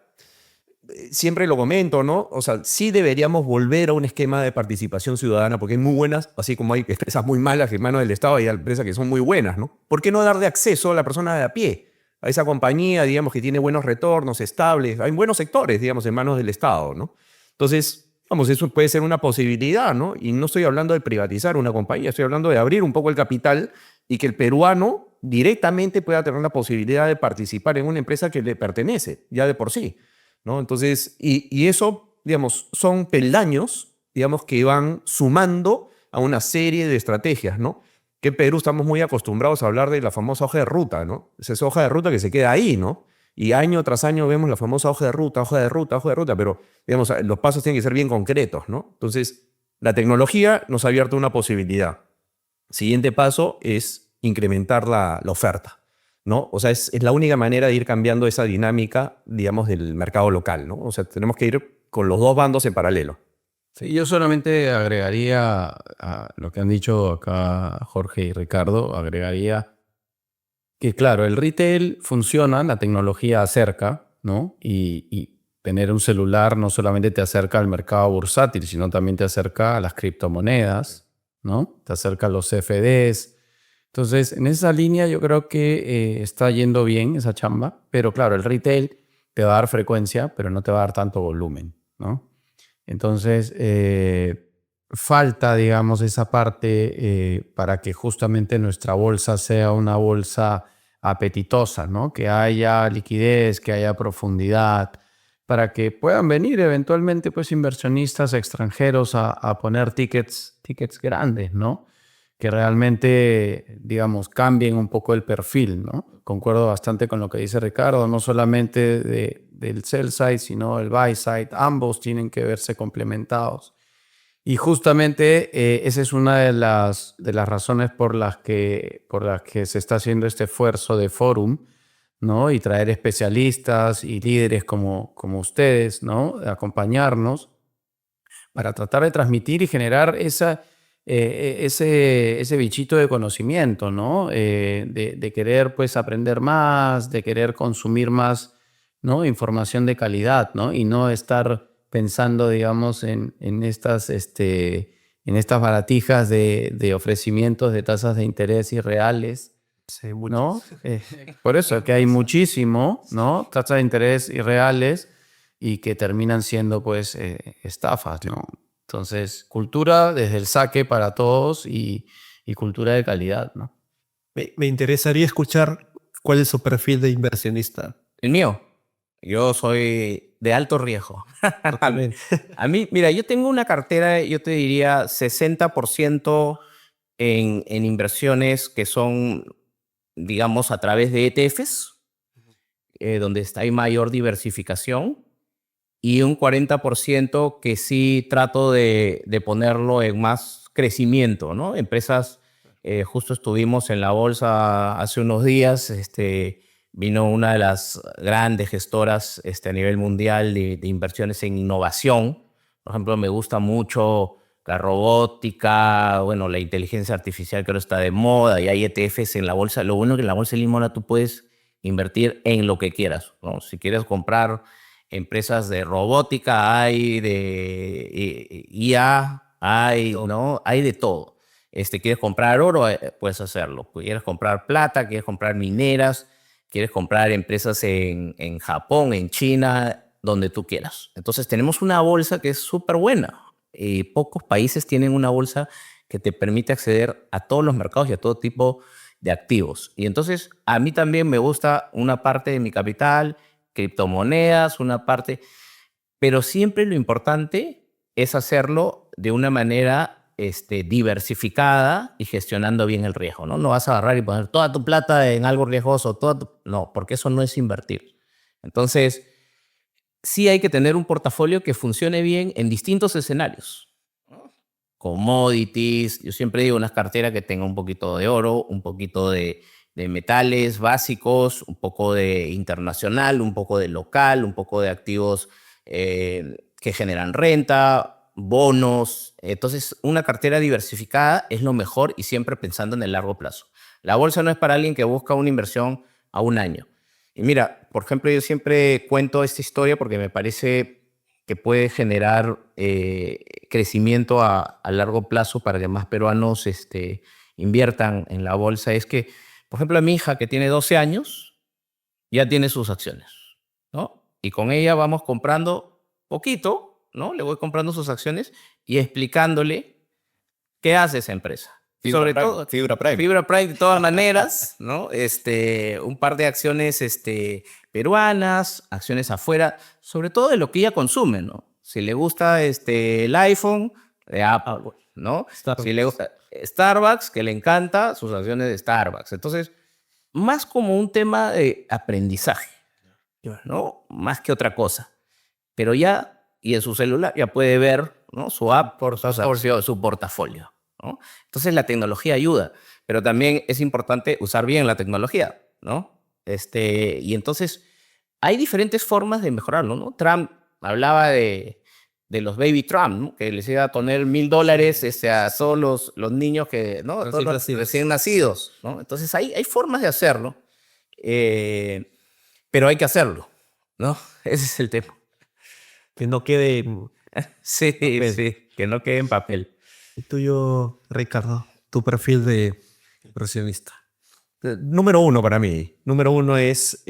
siempre lo comento, ¿no? O sea, sí deberíamos volver a un esquema de participación ciudadana, porque hay muy buenas, así como hay empresas muy malas en manos del Estado, hay empresas que son muy buenas, ¿no? ¿Por qué no darle acceso a la persona de a pie, a esa compañía, digamos, que tiene buenos retornos, estables? Hay buenos sectores, digamos, en manos del Estado, ¿no? Entonces, vamos, eso puede ser una posibilidad, ¿no? Y no estoy hablando de privatizar una compañía, estoy hablando de abrir un poco el capital y que el peruano directamente pueda tener la posibilidad de participar en una empresa que le pertenece, ya de por sí, ¿no? Entonces, y eso, digamos, son peldaños, digamos, que van sumando a una serie de estrategias, ¿no? Que en Perú estamos muy acostumbrados a hablar de la famosa hoja de ruta, ¿no? Es esa hoja de ruta que se queda ahí, ¿no? Y año tras año vemos la famosa hoja de ruta, hoja de ruta, hoja de ruta, pero, digamos, los pasos tienen que ser bien concretos, ¿no? Entonces, la tecnología nos ha abierto una posibilidad. Siguiente paso es incrementar la oferta, ¿no? O sea, es la única manera de ir cambiando esa dinámica, digamos, del mercado local, ¿no? O sea, tenemos que ir con los dos bandos en paralelo. Sí, yo solamente agregaría a lo que han dicho acá Jorge y Ricardo, agregaría que claro, el retail funciona, la tecnología acerca, ¿no? Y tener un celular no solamente te acerca al mercado bursátil, sino también te acerca a las criptomonedas, ¿no? Te acerca a los CFDs. Entonces, en esa línea yo creo que está yendo bien esa chamba, pero claro, el retail te va a dar frecuencia, pero no te va a dar tanto volumen, ¿no? Entonces, falta, digamos, esa parte para que justamente nuestra bolsa sea una bolsa apetitosa, ¿no? Que haya liquidez, que haya profundidad, para que puedan venir eventualmente pues inversionistas extranjeros a poner tickets grandes, ¿no? Que realmente, digamos, cambien un poco el perfil, ¿no? Concuerdo bastante con lo que dice Ricardo, no solamente del sell side, sino el buy side. Ambos tienen que verse complementados. Y justamente esa es una de las razones por las que se está haciendo este esfuerzo de Forum, ¿no? Y traer especialistas y líderes como ustedes, ¿no? De acompañarnos para tratar de transmitir y generar ese bichito de conocimiento, ¿no? De querer pues aprender más, de querer consumir más, ¿no? Información de calidad, ¿no? Y no estar pensando, digamos, en estas baratijas de ofrecimientos de tasas de interés irreales, Sí, ¿no? Por eso que hay muchísimo, ¿no? Tasas de interés irreales y que terminan siendo pues estafas, ¿no? Entonces, cultura desde el saque para todos y cultura de calidad, ¿no? Me interesaría escuchar cuál es su perfil de inversionista. El mío, yo soy de alto riesgo. Totalmente. A mí, mira, yo tengo una cartera, yo te diría 60% en inversiones que son, digamos, a través de ETFs, donde hay mayor diversificación, y un 40% que sí trato de ponerlo en más crecimiento, ¿no? Empresas, justo estuvimos en la bolsa hace unos días, vino una de las grandes gestoras a nivel mundial de inversiones en innovación. Por ejemplo, me gusta mucho la robótica, bueno, la inteligencia artificial que ahora está de moda y hay ETFs en la bolsa. Lo bueno es que en la bolsa de Limola tú puedes invertir en lo que quieras, ¿no? Si quieres comprar empresas de robótica, hay de IA, hay, ¿no? Hay de todo. Quieres comprar oro, puedes hacerlo. Quieres comprar plata, quieres comprar mineras, quieres comprar empresas en Japón, en China, donde tú quieras. Entonces tenemos una bolsa que es súper buena. Pocos países tienen una bolsa que te permite acceder a todos los mercados y a todo tipo de activos. Y entonces a mí también me gusta una parte de mi capital, criptomonedas, una parte, pero siempre lo importante es hacerlo de una manera diversificada y gestionando bien el riesgo, ¿no? No vas a agarrar y poner toda tu plata en algo riesgoso, no, porque eso no es invertir. Entonces, sí hay que tener un portafolio que funcione bien en distintos escenarios, ¿no? Commodities, yo siempre digo unas carteras que tenga un poquito de oro, un poquito de metales básicos, un poco de internacional, un poco de local, un poco de activos que generan renta, bonos. Entonces, una cartera diversificada es lo mejor y siempre pensando en el largo plazo. La bolsa no es para alguien que busca una inversión a un año. Y mira, por ejemplo, yo siempre cuento esta historia porque me parece que puede generar crecimiento a largo plazo para que más peruanos inviertan en la bolsa. Es que, por ejemplo, a mi hija que tiene 12 años ya tiene sus acciones, ¿no? Y con ella vamos comprando poquito, ¿no? Le voy comprando sus acciones y explicándole qué hace esa empresa. Sobre todo Fibra Prime. Fibra Prime de todas maneras, ¿no? Un par de acciones peruanas, acciones afuera, sobre todo de lo que ella consume, ¿no? Si le gusta el iPhone, de Apple, ¿no? Starbucks. Si le gusta Starbucks, que le encanta, sus acciones de Starbucks. Entonces, más como un tema de aprendizaje, ¿no? Más que otra cosa. Pero ya, y en su celular, ya puede ver, ¿no? Su app, su portafolio, ¿no? Entonces la tecnología ayuda, pero también es importante usar bien la tecnología, ¿no? Y entonces hay diferentes formas de mejorarlo, ¿no? Trump hablaba de los baby Trump, ¿no? Que les iba a poner $1,000 a todos los niños que, ¿no? Todos los recién nacidos, ¿no? Entonces hay formas de hacerlo, pero hay que hacerlo, ¿no? Ese es el tema. Que no quede Sí, sí, que no quede en papel. el tuyo, Ricardo, tu perfil de inversionista. Número uno para mí. Número uno es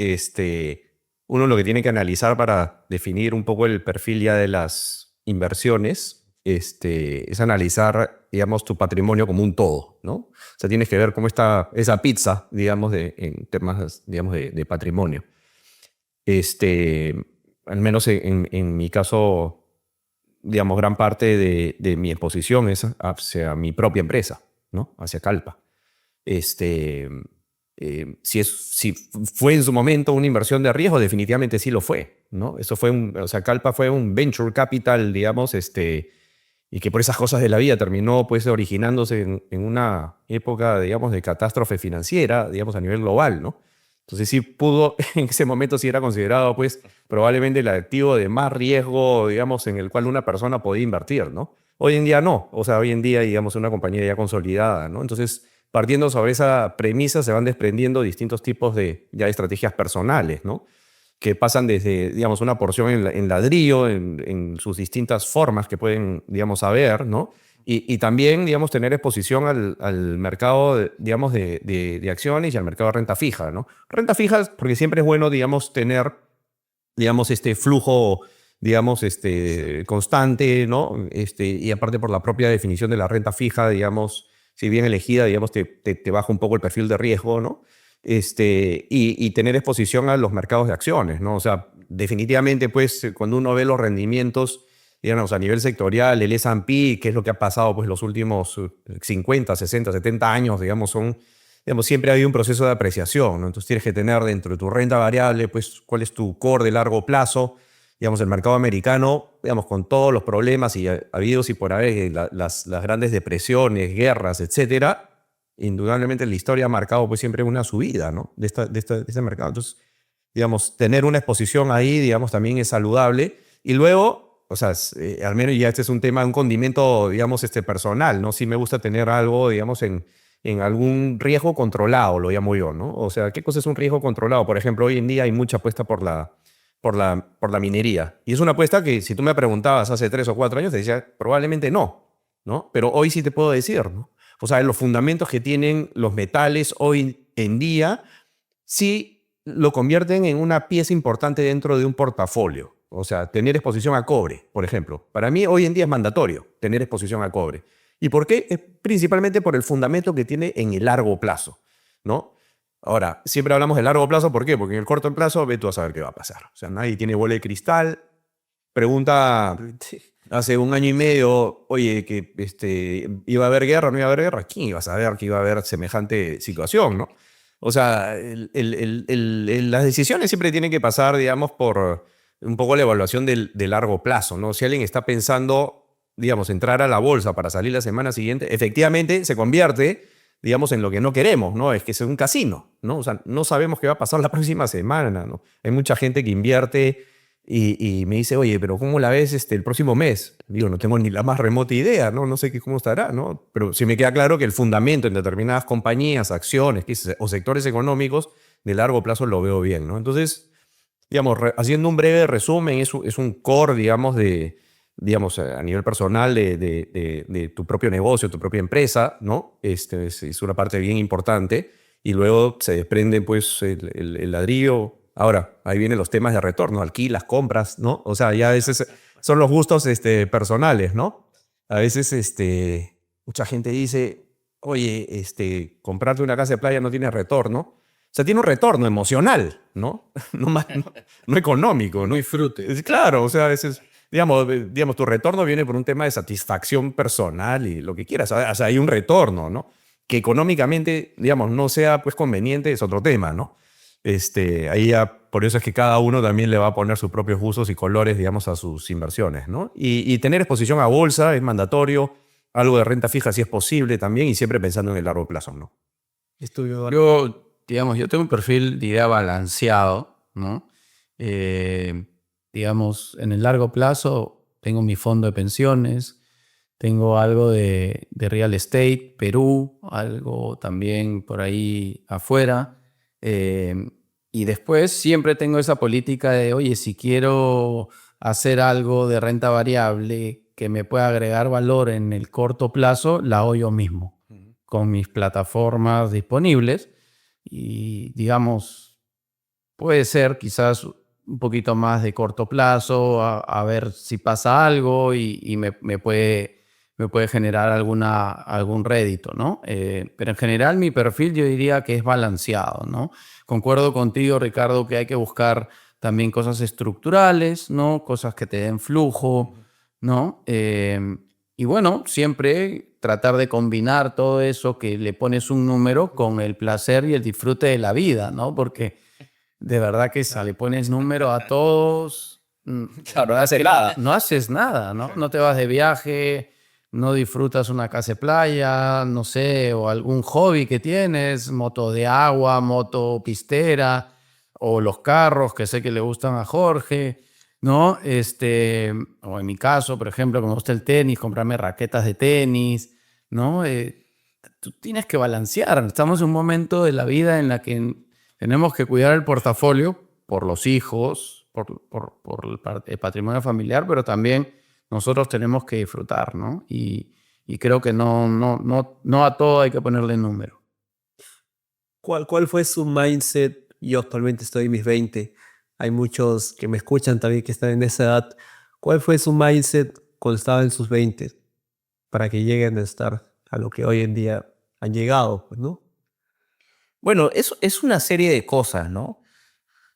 uno lo que tiene que analizar para definir un poco el perfil ya de las inversiones. es analizar, digamos, tu patrimonio como un todo, ¿no? O sea, tienes que ver cómo está esa pizza, digamos, en temas, digamos, de patrimonio. Al menos en mi caso, digamos, gran parte de mi exposición es hacia mi propia empresa, ¿no? Hacia Calpa. Si fue en su momento una inversión de riesgo, definitivamente sí lo fue, ¿no? Eso fue o sea, Calpa fue un venture capital, digamos, y que por esas cosas de la vida terminó, pues, originándose en una época, digamos, de catástrofe financiera, digamos, a nivel global, ¿no? Entonces sí pudo, en ese momento sí era considerado, pues, probablemente el activo de más riesgo, digamos, en el cual una persona podía invertir, ¿no? Hoy en día no, o sea, hoy en día, digamos, es una compañía ya consolidada, ¿no? Entonces, partiendo sobre esa premisa, se van desprendiendo distintos tipos de ya estrategias personales, ¿no? Que pasan desde, digamos, una porción en ladrillo, en sus distintas formas que pueden, digamos, haber, ¿no? Y también, digamos, tener exposición al mercado, digamos, de acciones y al mercado de renta fija, ¿no? Renta fija, porque siempre es bueno, digamos, tener, digamos, este flujo, digamos, constante, ¿no? Y aparte por la propia definición de la renta fija, digamos, si bien elegida, digamos, te baja un poco el perfil de riesgo, ¿no? Y tener exposición a los mercados de acciones, ¿no? O sea, definitivamente, pues, cuando uno ve los rendimientos, digamos, a nivel sectorial, el S&P, qué es lo que ha pasado, pues, los últimos 50, 60, 70 años, digamos, digamos, siempre ha habido un proceso de apreciación, ¿no? Entonces tienes que tener dentro de tu renta variable, pues, cuál es tu core de largo plazo. Digamos, el mercado americano, digamos, con todos los problemas y habidos y por haber, las grandes depresiones, guerras, etcétera, indudablemente la historia ha marcado, pues, siempre una subida, ¿no? de este mercado. Entonces, digamos, tener una exposición ahí, digamos, también es saludable. Y luego, o sea, al menos ya este es un tema, un condimento, digamos, personal, ¿no? Sí me gusta tener algo, digamos, en algún riesgo controlado, lo llamo yo, ¿no? O sea, ¿qué cosa es un riesgo controlado? Por ejemplo, hoy en día hay mucha apuesta por la minería. Y es una apuesta que, si tú me preguntabas hace 3 o 4 años, te decía, probablemente no, ¿no? Pero hoy sí te puedo decir, ¿no? O sea, los fundamentos que tienen los metales hoy en día sí lo convierten en una pieza importante dentro de un portafolio. O sea, tener exposición a cobre, por ejemplo. Para mí hoy en día es mandatorio tener exposición a cobre. ¿Y por qué? Principalmente por el fundamento que tiene en el largo plazo, ¿no? Ahora, siempre hablamos de largo plazo, ¿por qué? Porque en el corto plazo ve tú a saber qué va a pasar. O sea, nadie tiene bola de cristal. Pregunta hace 1 año y medio, oye, que iba a haber guerra, no iba a haber guerra. ¿Quién iba a saber que iba a haber semejante situación, no? O sea, las decisiones siempre tienen que pasar, digamos, por un poco la evaluación de largo plazo, ¿no? Si alguien está pensando, digamos, entrar a la bolsa para salir la semana siguiente, efectivamente se convierte, digamos, en lo que no queremos, ¿no? Es que es un casino, ¿no? O sea, no sabemos qué va a pasar la próxima semana, ¿no? Hay mucha gente que invierte y me dice, oye, pero ¿cómo la ves el próximo mes? Digo, no tengo ni la más remota idea, ¿no? No sé cómo estará, ¿no? Pero sí me queda claro que el fundamento en determinadas compañías, acciones o sectores económicos de largo plazo lo veo bien, ¿no? Entonces, digamos, haciendo un breve resumen, es un core, digamos, digamos, a nivel personal de tu propio negocio, tu propia empresa, ¿no? Es una parte bien importante. Y luego se desprende, pues, el ladrillo. Ahora, ahí vienen los temas de retorno, alquilas, compras, ¿no? O sea, ya a veces son los gustos personales, ¿no? A veces mucha gente dice, oye, comprarte una casa de playa no tiene retorno. O sea, tiene un retorno emocional, ¿no? No económico, ¿no? Disfrute. Claro, o sea, a veces, digamos, tu retorno viene por un tema de satisfacción personal y lo que quieras. O sea, hay un retorno, ¿no? Que económicamente, digamos, no sea, pues, conveniente es otro tema, ¿no? Ahí ya, por eso es que cada uno también le va a poner sus propios gustos y colores, digamos, a sus inversiones, ¿no? Y tener exposición a bolsa es mandatorio, algo de renta fija si es posible también, y siempre pensando en el largo plazo, ¿no? Yo tengo un perfil de idea balanceado, ¿no? Digamos, en el largo plazo tengo mi fondo de pensiones, tengo algo de real estate, Perú, algo también por ahí afuera. Y después siempre tengo esa política de, oye, si quiero hacer algo de renta variable que me pueda agregar valor en el corto plazo, la hago yo mismo, con mis plataformas disponibles. Y digamos, puede ser quizás un poquito más de corto plazo, a ver si pasa algo y me puede generar algún rédito, ¿no? Pero en general mi perfil yo diría que es balanceado, ¿no? Concuerdo contigo, Ricardo, que hay que buscar también cosas estructurales, ¿no? Cosas que te den flujo, ¿no? Y bueno, siempre tratar de combinar todo eso que le pones un número con el placer y el disfrute de la vida, ¿no? Porque de verdad que si le pones número a todos, Claro, no hace nada. no haces nada, ¿no? No te vas de viaje, no disfrutas una casa de playa, no sé, o algún hobby que tienes, moto de agua, moto pistera, o los carros que sé que le gustan a Jorge, ¿no? O en mi caso, por ejemplo, que me gusta el tenis, comprarme raquetas de tenis, ¿no? Tú tienes que balancear. Estamos en un momento de la vida en la que tenemos que cuidar el portafolio por los hijos, por el patrimonio familiar, pero también nosotros tenemos que disfrutar, ¿no? Y creo que no a todo hay que ponerle número. ¿Cuál fue su mindset? Yo actualmente estoy en mis 20. Hay muchos que me escuchan también que están en esa edad. ¿Cuál fue su mindset cuando estaba en sus 20 para que lleguen a estar a lo que hoy en día han llegado, pues, ¿no? Bueno, eso es una serie de cosas, ¿no?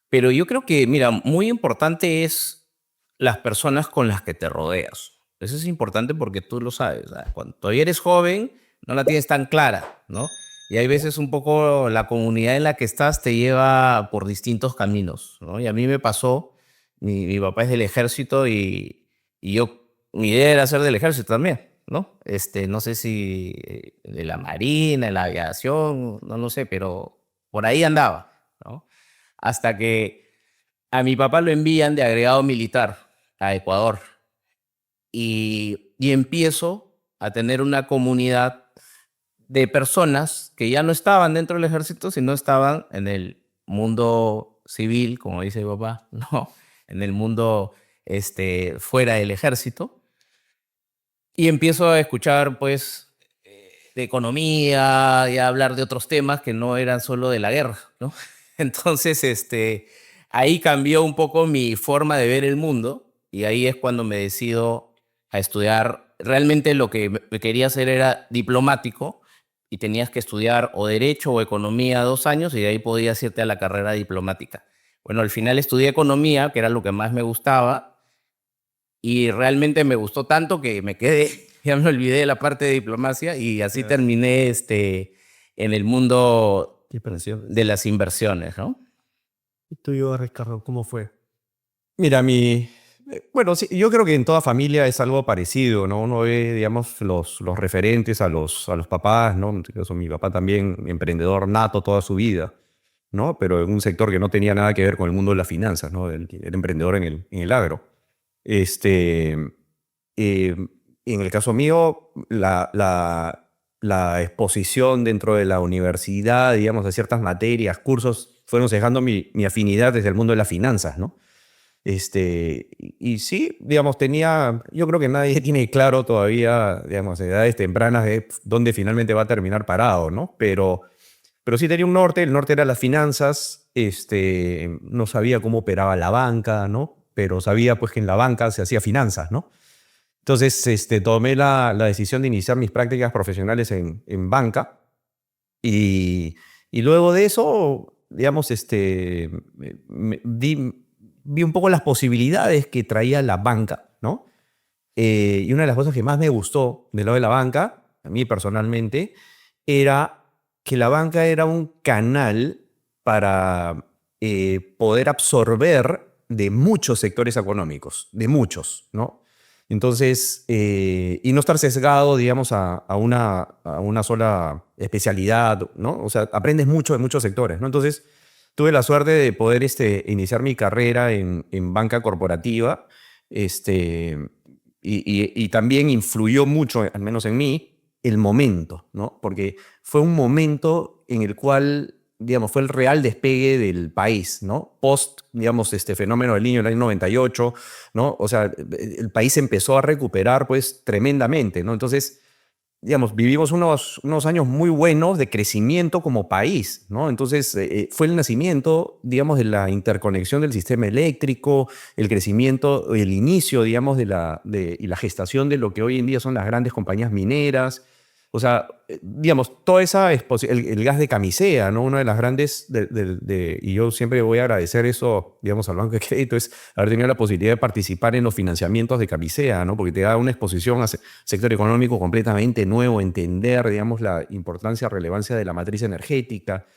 Pero yo creo que, mira, muy importante es las personas con las que te rodeas. Eso es importante porque tú lo sabes. ¿Sabes? Cuando todavía eres joven, no la tienes tan clara, ¿no? Y hay veces un poco la comunidad en la que estás te lleva por distintos caminos, ¿no? Y a mí me pasó, mi papá es del ejército y mi idea era ser del ejército también, ¿no? No sé si de la marina, de la aviación, no lo sé, pero por ahí andaba, ¿no? Hasta que a mi papá lo envían de agregado militar a Ecuador y empiezo a tener una comunidad de personas que ya no estaban dentro del ejército, sino estaban en el mundo civil, como dice mi papá, ¿no? En el mundo fuera del ejército. Y empiezo a escuchar, pues, de economía y a hablar de otros temas que no eran solo de la guerra, ¿no? Entonces, ahí cambió un poco mi forma de ver el mundo y ahí es cuando me decido a estudiar. Realmente lo que quería hacer era diplomático y tenías que estudiar o Derecho o Economía 2 años y de ahí podías irte a la carrera diplomática. Bueno, al final estudié Economía, que era lo que más me gustaba, y realmente me gustó tanto que me quedé, ya me olvidé de la parte de diplomacia y así terminé en el mundo de las inversiones, ¿no? ¿Y tú, yo, Ricardo, cómo fue? Mira, bueno, sí, yo creo que en toda familia es algo parecido, ¿no? Uno ve, digamos, los referentes a los papás, ¿no? En este caso, mi papá también, emprendedor nato toda su vida, ¿no? Pero en un sector que no tenía nada que ver con el mundo de las finanzas, ¿no? Era emprendedor en el agro. Este, en el caso mío, la exposición dentro de la universidad, digamos, de ciertas materias, cursos, fueron dejando mi afinidad desde el mundo de las finanzas, ¿no? Y sí, digamos, yo creo que nadie tiene claro todavía, digamos, a edades tempranas de dónde finalmente va a terminar parado, ¿no? Pero sí tenía un norte, el norte era las finanzas, no sabía cómo operaba la banca, ¿no? Pero sabía pues que en la banca se hacía finanzas, ¿no? Entonces tomé la decisión de iniciar mis prácticas profesionales en banca y luego de eso, digamos, vi un poco las posibilidades que traía la banca, ¿no? Y una de las cosas que más me gustó del lado de la banca, a mí personalmente, era que la banca era un canal para poder absorber de muchos sectores económicos, de muchos, ¿no? Entonces, y no estar sesgado, digamos, a una sola especialidad, ¿no? O sea, aprendes mucho de muchos sectores, ¿no? Entonces, tuve la suerte de poder iniciar mi carrera en banca corporativa, y también influyó mucho, al menos en mí, el momento, ¿no? Porque fue un momento en el cual, digamos, fue el real despegue del país, ¿no? Post, digamos, este fenómeno del Niño en el año 98, ¿no? O sea, el país empezó a recuperar, pues, tremendamente, ¿no? Entonces, digamos, vivimos unos años muy buenos de crecimiento como país, ¿no? Entonces, fue el nacimiento, digamos, de la interconexión del sistema eléctrico, el crecimiento, el inicio, digamos, y la gestación de lo que hoy en día son las grandes compañías mineras. O sea, digamos, toda esa el gas de camisea, ¿no? Una de las grandes, y yo siempre voy a agradecer eso, digamos, al Banco de Crédito, es haber tenido la posibilidad de participar en los financiamientos de camisea, ¿no? Porque te da una exposición al sector económico completamente nuevo, entender, digamos, la importancia, relevancia de la matriz energética.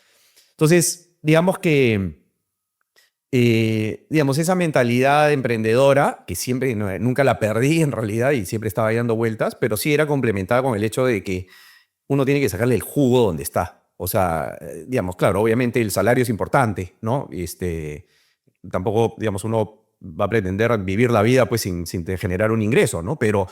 Entonces, digamos que digamos, esa mentalidad emprendedora, que siempre, nunca la perdí en realidad y siempre estaba ahí dando vueltas, pero sí era complementada con el hecho de que uno tiene que sacarle el jugo donde está. O sea, digamos, claro, obviamente el salario es importante, ¿no? Tampoco, digamos, uno va a pretender vivir la vida pues sin generar un ingreso, ¿no? Pero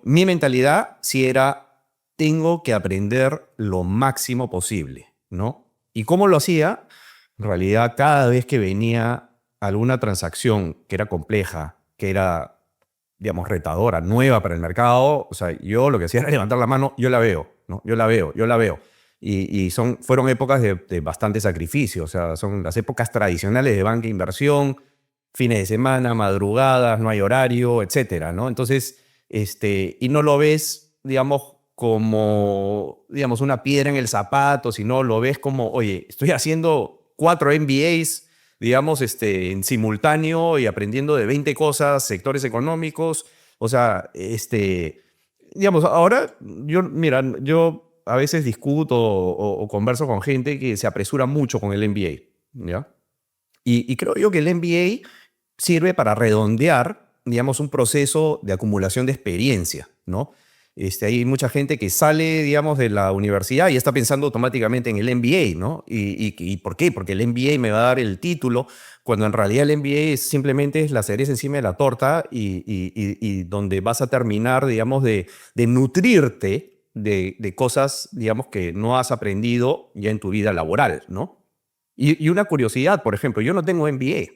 mi mentalidad sí era, tengo que aprender lo máximo posible, ¿no? ¿Y cómo lo hacía? En realidad, cada vez que venía alguna transacción que era compleja, que era, digamos, retadora, nueva para el mercado, o sea, yo lo que hacía era levantar la mano, yo la veo, ¿no? Yo la veo, yo la veo. Y fueron épocas de bastante sacrificio, o sea, son las épocas tradicionales de banca e inversión, fines de semana, madrugadas, no hay horario, etcétera, ¿no? Entonces, y no lo ves, digamos, como, digamos, una piedra en el zapato, sino lo ves como, oye, estoy haciendo 4 MBAs, digamos, en simultáneo y aprendiendo de 20 cosas, sectores económicos. O sea, digamos, ahora mira, yo a veces discuto o converso con gente que se apresura mucho con el MBA, ¿ya? Y creo yo que el MBA sirve para redondear, digamos, un proceso de acumulación de experiencia, ¿no? Hay mucha gente que sale, digamos, de la universidad y está pensando automáticamente en el MBA, ¿no? ¿Y por qué? Porque el MBA me va a dar el título, cuando en realidad el MBA simplemente es la cereza encima de la torta y donde vas a terminar, digamos, de nutrirte de cosas, digamos, que no has aprendido ya en tu vida laboral, ¿no? Y una curiosidad, por ejemplo, yo no tengo MBA.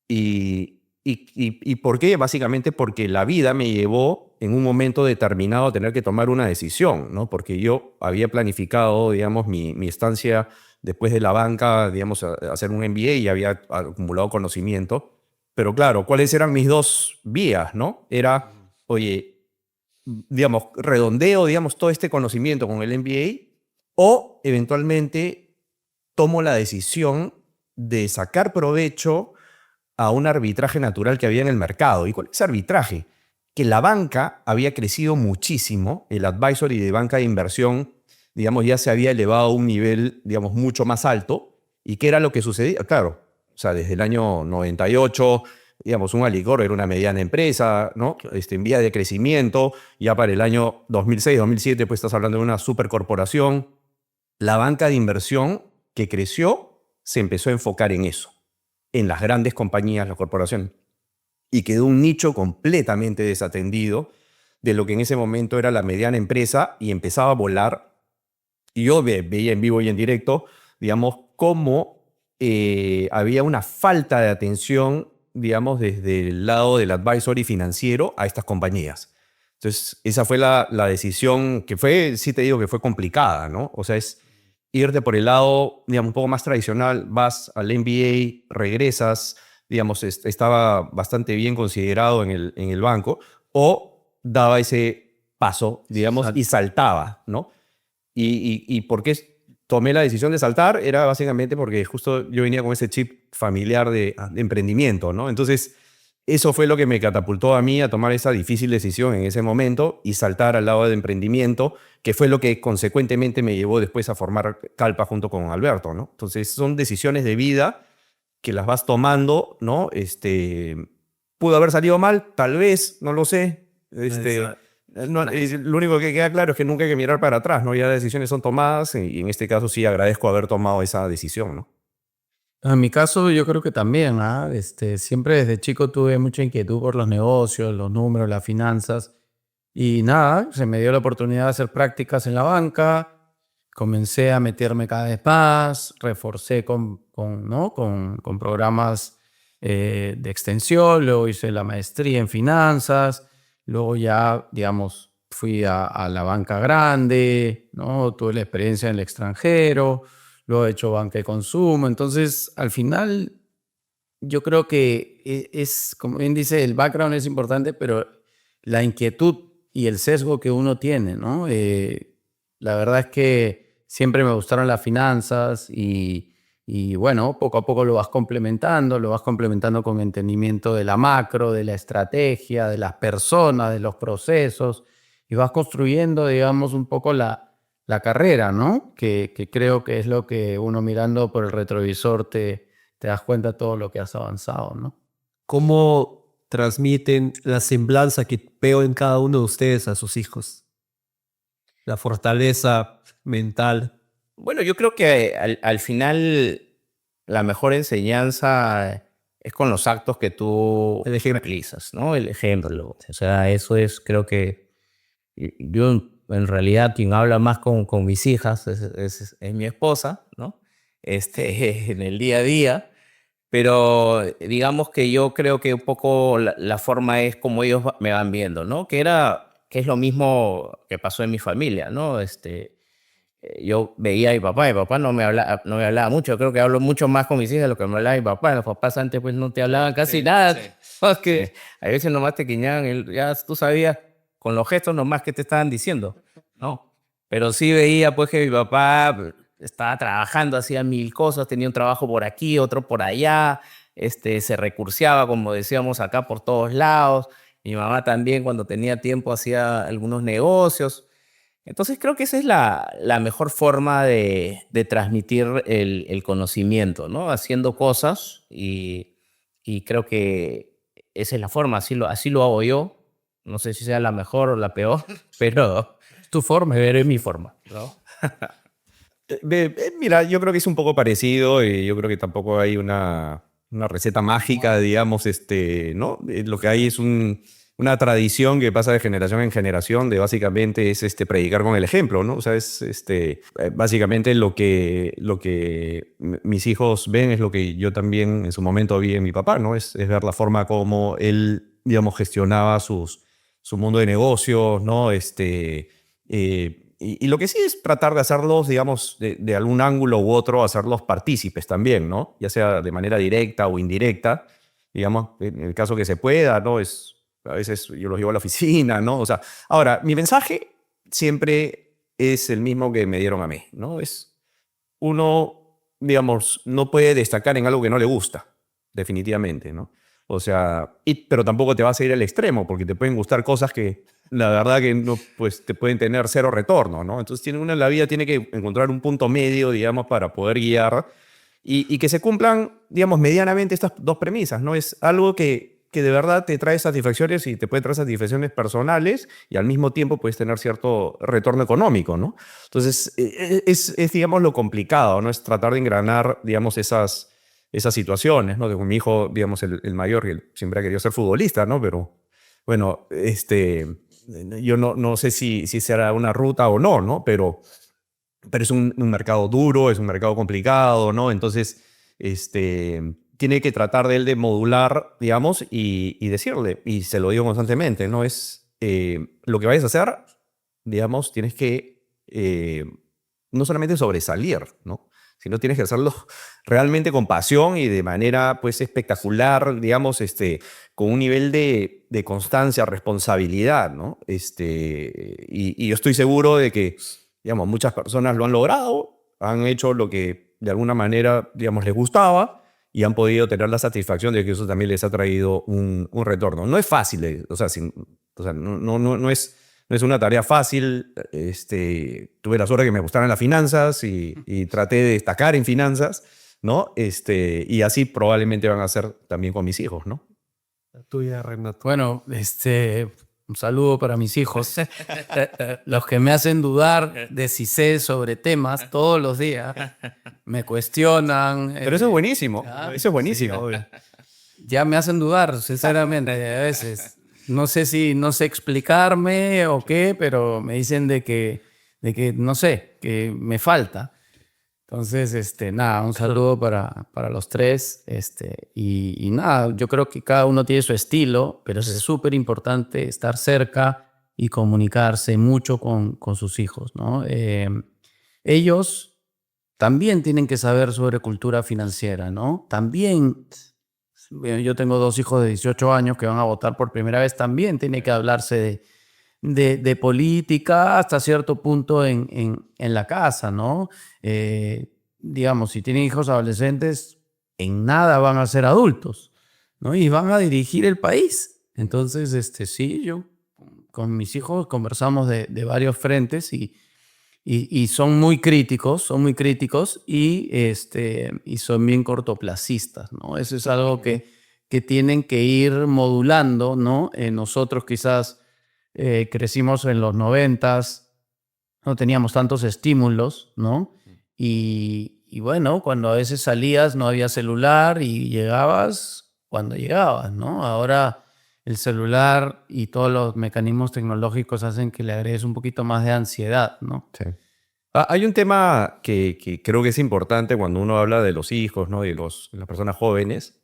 ¿Y por qué? Básicamente porque la vida me llevó en un momento determinado a tener que tomar una decisión, ¿no? Porque yo había planificado, digamos, mi estancia después de la banca, digamos, hacer un MBA y había acumulado conocimiento. Pero claro, ¿cuáles eran mis dos vías, no? Era, oye, digamos, redondeo, digamos, todo este conocimiento con el MBA o eventualmente tomo la decisión de sacar provecho a un arbitraje natural que había en el mercado. ¿Y cuál es ese arbitraje? Que la banca había crecido muchísimo, el advisory de banca de inversión, digamos, ya se había elevado a un nivel, digamos, mucho más alto. ¿Y qué era lo que sucedía? Claro, o sea, desde el año 98, digamos, un Alicor era una mediana empresa, ¿no? En vía de crecimiento. Ya para el año 2006, 2007, pues estás hablando de una supercorporación. La banca de inversión que creció se empezó a enfocar en eso, en las grandes compañías, las corporaciones, y quedó un nicho completamente desatendido de lo que en ese momento era la mediana empresa y empezaba a volar. Y yo veía en vivo y en directo, digamos, cómo había una falta de atención, digamos, desde el lado del advisory financiero a estas compañías. Entonces, esa fue la decisión que fue, sí te digo que fue complicada, ¿no? O sea, es irte por el lado, digamos, un poco más tradicional, vas al MBA, regresas, digamos, estaba bastante bien considerado en el banco, o daba ese paso, digamos, y saltaba, ¿no? ¿Y por qué tomé la decisión de saltar? Era básicamente porque justo yo venía con ese chip familiar de emprendimiento, ¿no? Entonces, eso fue lo que me catapultó a mí a tomar esa difícil decisión en ese momento y saltar al lado de emprendimiento, que fue lo que consecuentemente me llevó después a formar Calpa junto con Alberto, ¿no? Entonces, son decisiones de vida que las vas tomando, ¿no? Pudo haber salido mal, tal vez, no lo sé. Lo único que queda claro es que nunca hay que mirar para atrás, ¿no? Ya las decisiones son tomadas y en este caso sí agradezco haber tomado esa decisión, ¿no? En mi caso, yo creo que también, ¿ah? Siempre desde chico tuve mucha inquietud por los negocios, los números, las finanzas. Y nada, se me dio la oportunidad de hacer prácticas en la banca. Comencé a meterme cada vez más, reforcé ¿no? con programas de extensión, luego hice la maestría en finanzas, luego ya, digamos, fui a la banca grande, ¿no? Tuve la experiencia en el extranjero, luego he hecho banca de consumo. Entonces, al final, yo creo que como bien dice, el background es importante, pero la inquietud y el sesgo que uno tiene, ¿no? La verdad es que siempre me gustaron las finanzas y bueno, poco a poco lo vas complementando con entendimiento de la macro, de la estrategia, de las personas, de los procesos, y vas construyendo, digamos, un poco la carrera, ¿no? Que creo que es lo que uno mirando por el retrovisor te das cuenta de todo lo que has avanzado, ¿no? ¿Cómo transmiten la semblanza que veo en cada uno de ustedes a sus hijos? La fortaleza mental. Bueno, yo creo que al final la mejor enseñanza es con los actos que tú El ejemplo. realizas, ¿no? El ejemplo. O sea, eso es, creo que yo en realidad quien habla más con mis hijas es mi esposa, ¿no? En el día a día. Pero digamos que yo creo que un poco la forma es como ellos me van viendo, ¿no? Que es lo mismo que pasó en mi familia, ¿no? Yo veía a mi papá no me hablaba mucho, creo que hablo mucho más con mis hijas de lo que me hablaba mi papá. Los papás antes pues no te hablaban casi nada, porque a veces nomás te guiñaban, ya tú sabías con los gestos nomás que te estaban diciendo, ¿no? Pero sí veía pues que mi papá estaba trabajando, hacía mil cosas, tenía un trabajo por aquí, otro por allá, se recurseaba, como decíamos acá, por todos lados. Mi mamá también cuando tenía tiempo hacía algunos negocios. Entonces creo que esa es la mejor forma de transmitir el conocimiento, ¿no? Haciendo cosas y creo que esa es la forma, así lo hago yo. No sé si sea la mejor o la peor, pero es tu forma, es mi forma, ¿no? Mira, yo creo que es un poco parecido y yo creo que tampoco hay una receta mágica, digamos, ¿no? Lo que hay es una tradición que pasa de generación en generación, de básicamente es predicar con el ejemplo, ¿no? O sea, es básicamente lo que mis hijos ven es lo que yo también en su momento vi en mi papá, ¿no? Es ver la forma como él, digamos, gestionaba su mundo de negocios, ¿no? Y lo que sí es tratar de hacerlos, digamos, de algún ángulo u otro, hacerlos partícipes también, ¿no? Ya sea de manera directa o indirecta, digamos, en el caso que se pueda, ¿no? A veces yo los llevo a la oficina, ¿no? O sea, ahora, mi mensaje siempre es el mismo que me dieron a mí, ¿no? Uno, digamos, no puede destacar en algo que no le gusta, definitivamente, ¿no? O sea, pero tampoco te vas a ir al extremo, porque te pueden gustar cosas que la verdad que no, pues te pueden tener cero retorno, ¿no? Entonces uno en la vida tiene que encontrar un punto medio, digamos, para poder guiar y que se cumplan, digamos, medianamente estas dos premisas, ¿no? Es algo que de verdad te trae satisfacciones y te puede traer satisfacciones personales y al mismo tiempo puedes tener cierto retorno económico, ¿no? Entonces digamos, lo complicado, ¿no? Es tratar de engranar, digamos, esas situaciones, ¿no? Con mi hijo, digamos, el mayor, que él siempre ha querido ser futbolista, ¿no? Pero, bueno, yo no sé si será una ruta o no, ¿no? Pero es un mercado duro, es un mercado complicado, ¿no? Entonces, tiene que tratar de él de modular, digamos, y decirle, y se lo digo constantemente, ¿no? Lo que vayas a hacer, digamos, tienes que no solamente sobresalir, ¿no? Sino tienes que hacerlo realmente con pasión y de manera, pues, espectacular, digamos, con un nivel de constancia, responsabilidad, ¿no? Y yo estoy seguro de que, digamos, muchas personas lo han logrado, han hecho lo que de alguna manera, digamos, les gustaba y han podido tener la satisfacción de que eso también les ha traído un retorno. No es fácil, o sea, no es una tarea fácil. Tuve la suerte de que me gustaran las finanzas y traté de destacar en finanzas, ¿no? Y así probablemente van a ser también con mis hijos, ¿no? La tuya, Renato. Bueno, un saludo para mis hijos, los que me hacen dudar de si sé sobre temas todos los días, me cuestionan. Pero eso es buenísimo, eso es buenísimo. Ya me hacen dudar, sinceramente, a veces. No sé explicarme o qué, pero me dicen de que no sé, que me falta. Entonces, nada, un saludo para los tres. Y nada, yo creo que cada uno tiene su estilo, pero es súper importante estar cerca y comunicarse mucho con sus hijos, ¿no? Ellos también tienen que saber sobre cultura financiera, ¿no? También, yo tengo 2 hijos de 18 años que van a votar por primera vez, también tiene que hablarse de política hasta cierto punto en la casa, ¿no? Digamos, si tienen hijos adolescentes, en nada van a ser adultos, ¿no? Y van a dirigir el país. Entonces, sí, yo con mis hijos conversamos de varios frentes y son muy críticos y son bien cortoplacistas, ¿no? Eso es algo que tienen que ir modulando, ¿no? Nosotros quizás crecimos en los 90s, no teníamos tantos estímulos, ¿no? Y bueno, cuando a veces salías no había celular y llegabas cuando llegabas, ¿no? Ahora el celular y todos los mecanismos tecnológicos hacen que le agregues un poquito más de ansiedad, ¿no? Sí. Hay un tema que creo que es importante cuando uno habla de los hijos, ¿no? Y las personas jóvenes,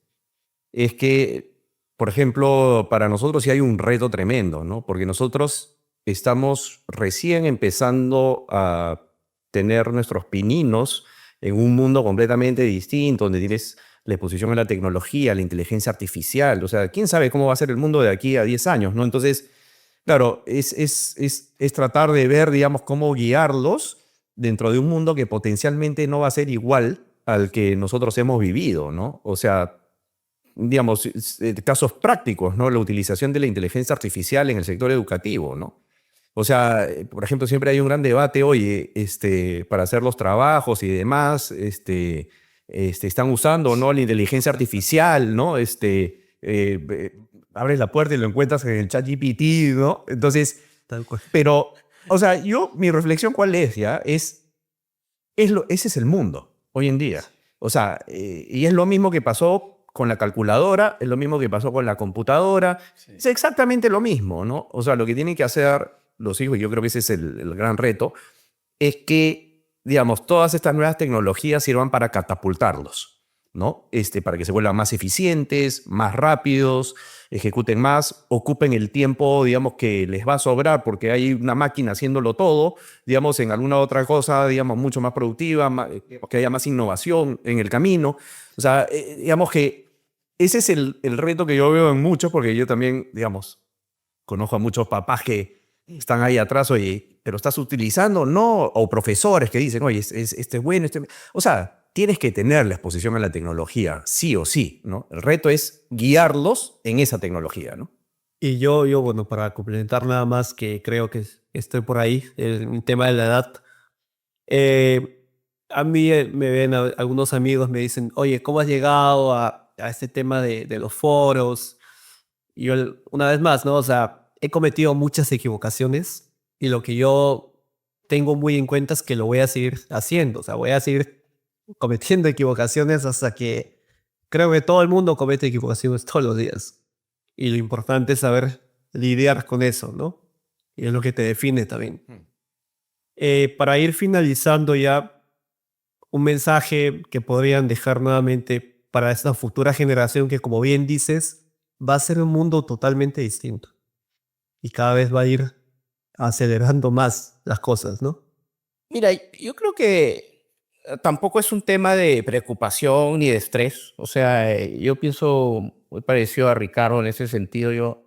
es que, por ejemplo, para nosotros sí hay un reto tremendo, ¿no? Porque nosotros estamos recién empezando a tener nuestros pininos en un mundo completamente distinto, donde tienes la exposición a la tecnología, a la inteligencia artificial. O sea, quién sabe cómo va a ser el mundo de aquí a 10 años, ¿no? Entonces, claro, es tratar de ver, digamos, cómo guiarlos dentro de un mundo que potencialmente no va a ser igual al que nosotros hemos vivido, ¿no? O sea, digamos, casos prácticos, ¿no? La utilización de la inteligencia artificial en el sector educativo, ¿no? O sea, por ejemplo, siempre hay un gran debate, oye, para hacer los trabajos y demás, están usando, ¿no? La inteligencia artificial, ¿no? Abres la puerta y lo encuentras en el ChatGPT, ¿no? Entonces, Tal cual. pero, o sea, mi reflexión, ¿cuál es, ya? Ese es el mundo hoy en día. O sea, y es lo mismo que pasó con la calculadora, es lo mismo que pasó con la computadora, es exactamente lo mismo, ¿no? O sea, lo que tienen que hacer los hijos, y yo creo que ese es el gran reto, es que, digamos, todas estas nuevas tecnologías sirvan para catapultarlos, ¿no? Para que se vuelvan más eficientes, más rápidos, ejecuten más, ocupen el tiempo, digamos, que les va a sobrar porque hay una máquina haciéndolo todo, digamos, en alguna otra cosa, digamos, mucho más productiva, que haya más innovación en el camino. O sea, digamos que ese es el reto que yo veo en muchos, porque yo también, digamos, conozco a muchos papás que están ahí atrás, oye, ¿pero estás utilizando? No, o profesores que dicen, oye, este es bueno, O sea, tienes que tener la exposición a la tecnología, sí o sí, ¿no? El reto es guiarlos en esa tecnología, ¿no? Y bueno, para complementar nada más, que creo que estoy por ahí, el tema de la edad. A mí me ven algunos amigos, me dicen, oye, ¿cómo has llegado a este tema de los foros? Y yo, una vez más, ¿no? O sea, he cometido muchas equivocaciones y lo que yo tengo muy en cuenta es que lo voy a seguir haciendo. O sea, voy a seguir cometiendo equivocaciones hasta que creo que todo el mundo comete equivocaciones todos los días. Y lo importante es saber lidiar con eso, ¿no? Y es lo que te define también. Para ir finalizando ya, un mensaje que podrían dejar nuevamente para esta futura generación que, como bien dices, va a ser un mundo totalmente distinto y cada vez va a ir acelerando más las cosas, ¿no? Mira, yo creo que tampoco es un tema de preocupación ni de estrés. O sea, yo pienso muy parecido a Ricardo en ese sentido. Yo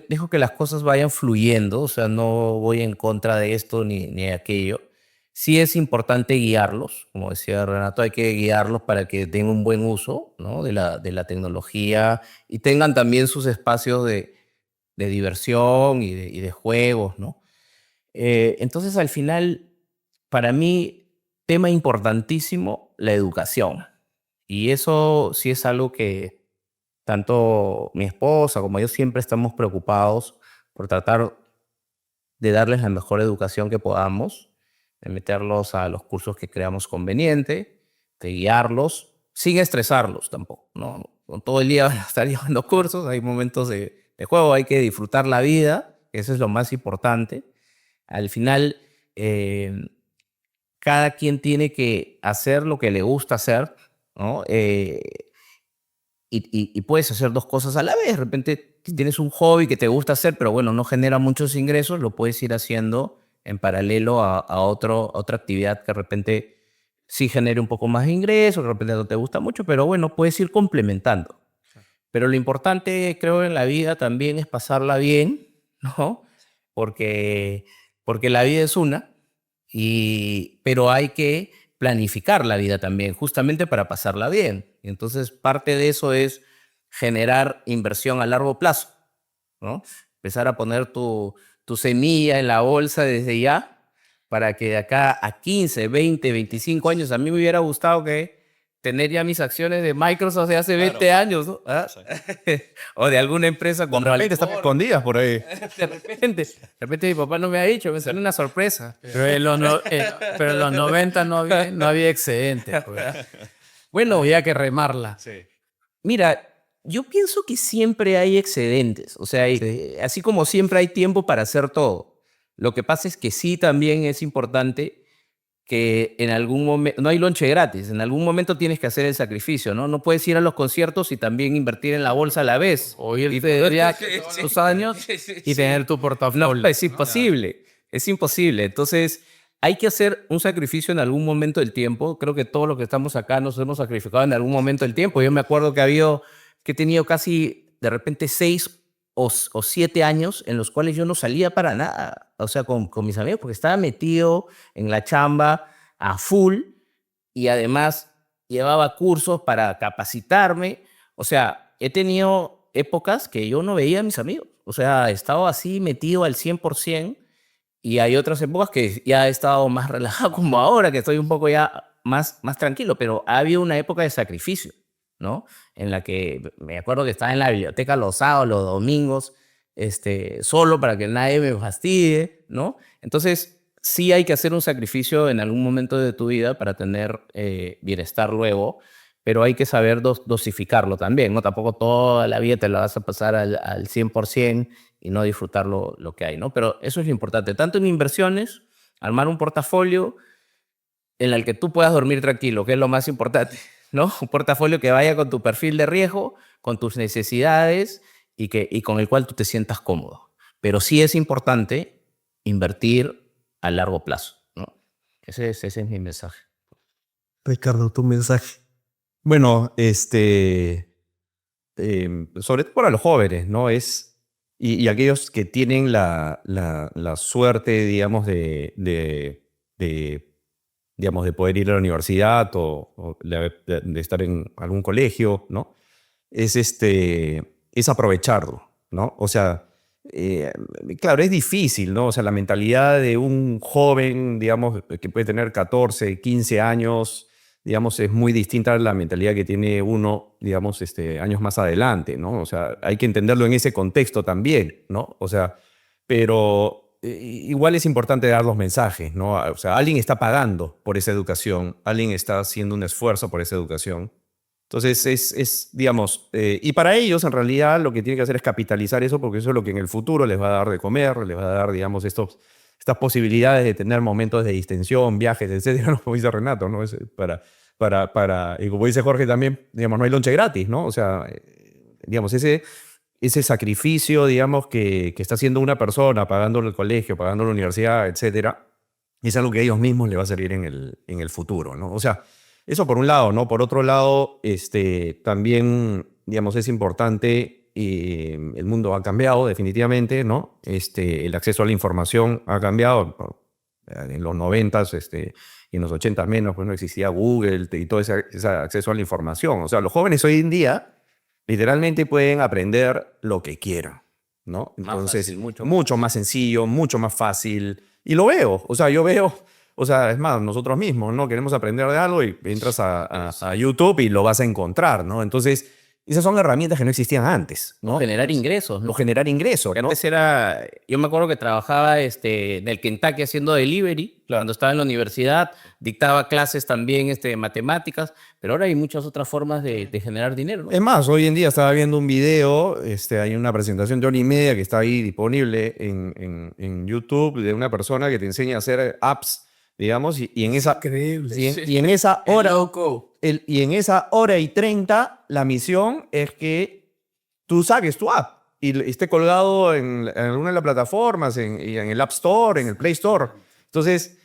dejo que las cosas vayan fluyendo, o sea, no voy en contra de esto ni de aquello. Sí es importante guiarlos, como decía Renato, hay que guiarlos para que tengan un buen uso, ¿no? de la tecnología y tengan también sus espacios de diversión y de juegos, ¿no? Entonces, al final, para mí, tema importantísimo, la educación. Y eso sí es algo que tanto mi esposa como yo siempre estamos preocupados por tratar de darles la mejor educación que podamos, de meterlos a los cursos que creamos conveniente, de guiarlos, sin estresarlos tampoco, ¿no? No todo el día van a estar llevando cursos, hay momentos de juego, hay que disfrutar la vida, eso es lo más importante. Al final, eh, cada quien tiene que hacer lo que le gusta hacer, ¿no? y puedes hacer dos cosas a la vez. De repente tienes un hobby que te gusta hacer, pero bueno, no genera muchos ingresos, lo puedes ir haciendo en paralelo a otra actividad que de repente sí genere un poco más de ingresos, que de repente no te gusta mucho, pero bueno, puedes ir complementando. Pero lo importante, creo, en la vida también es pasarla bien, ¿no? Porque la vida es una, pero hay que planificar la vida también, justamente para pasarla bien. Y entonces, parte de eso es generar inversión a largo plazo, ¿no? Empezar a poner tu semilla en la bolsa desde ya, para que de acá a 15, 20, 25 años, a mí me hubiera gustado que tener ya mis acciones de Microsoft de hace 20 años, ¿no? ¿Ah? O de alguna empresa como De repente están Alcor. escondidas por ahí. De repente mi papá no me ha dicho, me salió una sorpresa. Pero pero en los 90 no había excedente. Pues. Bueno, Había que remarla. mira, yo pienso que siempre hay excedentes, o sea, así como siempre hay tiempo para hacer todo. Lo que pasa es que sí también es importante que en algún momento, no hay lonche gratis, en algún momento tienes que hacer el sacrificio, ¿no? No puedes ir a los conciertos y también invertir en la bolsa a la vez. O irte ya tus años y tener tu portafolio. No, es imposible, es imposible. Entonces, hay que hacer un sacrificio en algún momento del tiempo. Creo que todos los que estamos acá nos hemos sacrificado en algún momento del tiempo. Yo me acuerdo que he tenido casi, de repente, 6 o 7 años en los cuales yo no salía para nada, o sea, con mis amigos, porque estaba metido en la chamba a full y además llevaba cursos para capacitarme. O sea, he tenido épocas que yo no veía a mis amigos. O sea, he estado así metido al 100%. Y hay otras épocas que ya he estado más relajado, como ahora, que estoy un poco ya más tranquilo, pero ha habido una época de sacrificio, ¿no? En la que me acuerdo que estaba en la biblioteca los sábados, los domingos, solo para que nadie me fastidie, ¿no? Entonces, sí hay que hacer un sacrificio en algún momento de tu vida para tener bienestar luego, pero hay que saber dosificarlo también, ¿no? Tampoco toda la vida te la vas a pasar al 100% y no disfrutar lo que hay, ¿no? Pero eso es lo importante, tanto en inversiones, armar un portafolio en el que tú puedas dormir tranquilo, que es lo más importante, ¿no? Un portafolio que vaya con tu perfil de riesgo, con tus necesidades y con el cual tú te sientas cómodo. Pero sí es importante invertir a largo plazo, ¿no? Ese es mi mensaje. Ricardo, tu mensaje. Bueno, sobre todo para los jóvenes, ¿no? Y aquellos que tienen la suerte, digamos, digamos, de poder ir a la universidad o de estar en algún colegio, ¿no? Es aprovecharlo, ¿no? O sea, claro, es difícil, ¿no? O sea, la mentalidad de un joven, digamos, que puede tener 14, 15 años, digamos, es muy distinta a la mentalidad que tiene uno, digamos, años más adelante, ¿no? O sea, hay que entenderlo en ese contexto también, ¿no? O sea, pero igual es importante dar los mensajes, ¿no? O sea, alguien está pagando por esa educación, alguien está haciendo un esfuerzo por esa educación. Entonces, digamos, y para ellos en realidad lo que tienen que hacer es capitalizar eso porque eso es lo que en el futuro les va a dar de comer, les va a dar, digamos, estas posibilidades de tener momentos de distensión, viajes, etcétera, ¿no? Como dice Renato, ¿no? Y como dice Jorge también, digamos, no hay lonche gratis, ¿no? O sea, digamos, ese sacrificio, digamos, que está haciendo una persona, pagando el colegio, pagando la universidad, etcétera, es algo que a ellos mismos les va a servir en el futuro, ¿no? O sea, eso por un lado, ¿no? Por otro lado, también, digamos, es importante, el mundo ha cambiado definitivamente, ¿no? El acceso a la información ha cambiado. En los 90s y en los 80 menos, pues no existía Google y todo ese acceso a la información. O sea, los jóvenes hoy en día literalmente pueden aprender lo que quieran, ¿no? Entonces, Más fácil, mucho más sencillo, mucho más fácil. Y lo veo, o sea, yo veo, o sea, es más, nosotros mismos, ¿no? Queremos aprender de algo y entras a YouTube y lo vas a encontrar, ¿no? Entonces, esas son herramientas que no existían antes, ¿no? Generar ingresos, ¿no? O generar ingresos, Porque ¿no? antes yo me acuerdo que trabajaba en el Kentucky haciendo delivery, cuando estaba en la universidad, dictaba clases también de matemáticas, pero ahora hay muchas otras formas de generar dinero, ¿no? Es más, hoy en día estaba viendo un video, hay una presentación de 1 hora y media que está ahí disponible en YouTube de una persona que te enseña a hacer apps digamos, y en esa... Increíble. Y en esa hora... Loco. Y en esa hora y 30, la misión es que tú saques tu app y esté colgado en alguna de las plataformas, y en el App Store, en el Play Store. Entonces,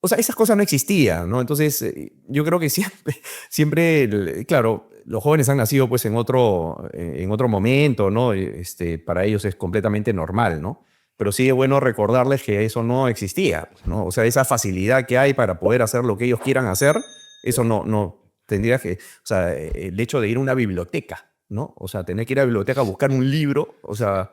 o sea, esas cosas no existían, ¿no? Entonces, yo creo que claro, los jóvenes han nacido pues en otro momento, ¿no? Para ellos es completamente normal, ¿no? Pero sí es bueno recordarles que eso no existía, ¿no? O sea, esa facilidad que hay para poder hacer lo que ellos quieran hacer, eso no tendría que, o sea, el hecho de ir a una biblioteca, ¿no? O sea, tener que ir a la biblioteca a buscar un libro, o sea,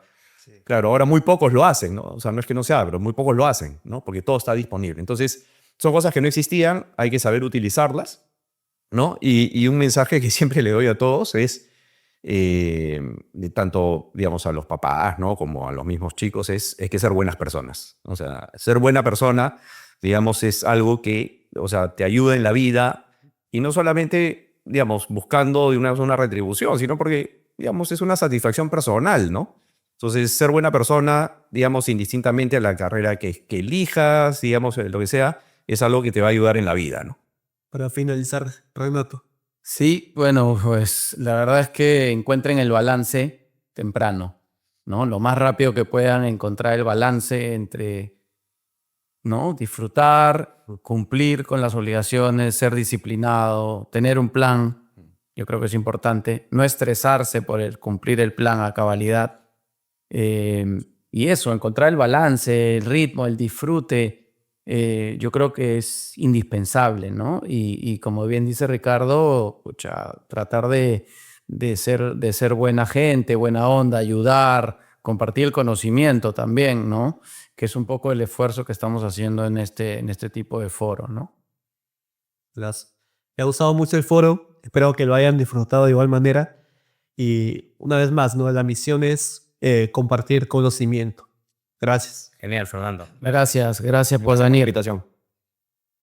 claro, ahora muy pocos lo hacen, ¿no? O sea, no es que no sea, pero muy pocos lo hacen, ¿no? Porque todo está disponible. Entonces, son cosas que no existían, hay que saber utilizarlas, ¿no? Y un mensaje que siempre le doy a todos es, de tanto, digamos, a los papás, ¿no? Como a los mismos chicos, es que ser buenas personas. O sea, ser buena persona, digamos, es algo que, o sea, te ayuda en la vida y no solamente, digamos, buscando de una retribución, sino porque, digamos, es una satisfacción personal, ¿no? Entonces, ser buena persona, digamos, indistintamente a la carrera que elijas, digamos, lo que sea, es algo que te va a ayudar en la vida, ¿no? Para finalizar, Renato. Sí, bueno, pues la verdad es que encuentren el balance temprano, ¿no? Lo más rápido que puedan encontrar el balance entre, ¿no? Disfrutar, cumplir con las obligaciones, ser disciplinado, tener un plan. Yo creo que es importante. No estresarse por cumplir el plan a cabalidad. Y eso, encontrar el balance, el ritmo, el disfrute. Yo creo que es indispensable, ¿no? Y como bien dice Ricardo, pucha, tratar de ser buena gente, buena onda, ayudar, compartir el conocimiento también, ¿no? Que es un poco el esfuerzo que estamos haciendo en este tipo de foro, ¿no? Me ha gustado mucho el foro, espero que lo hayan disfrutado de igual manera. Y una vez más, ¿no? La misión es compartir conocimiento. Gracias. Genial, Fernando. Gracias por venir. Invitación.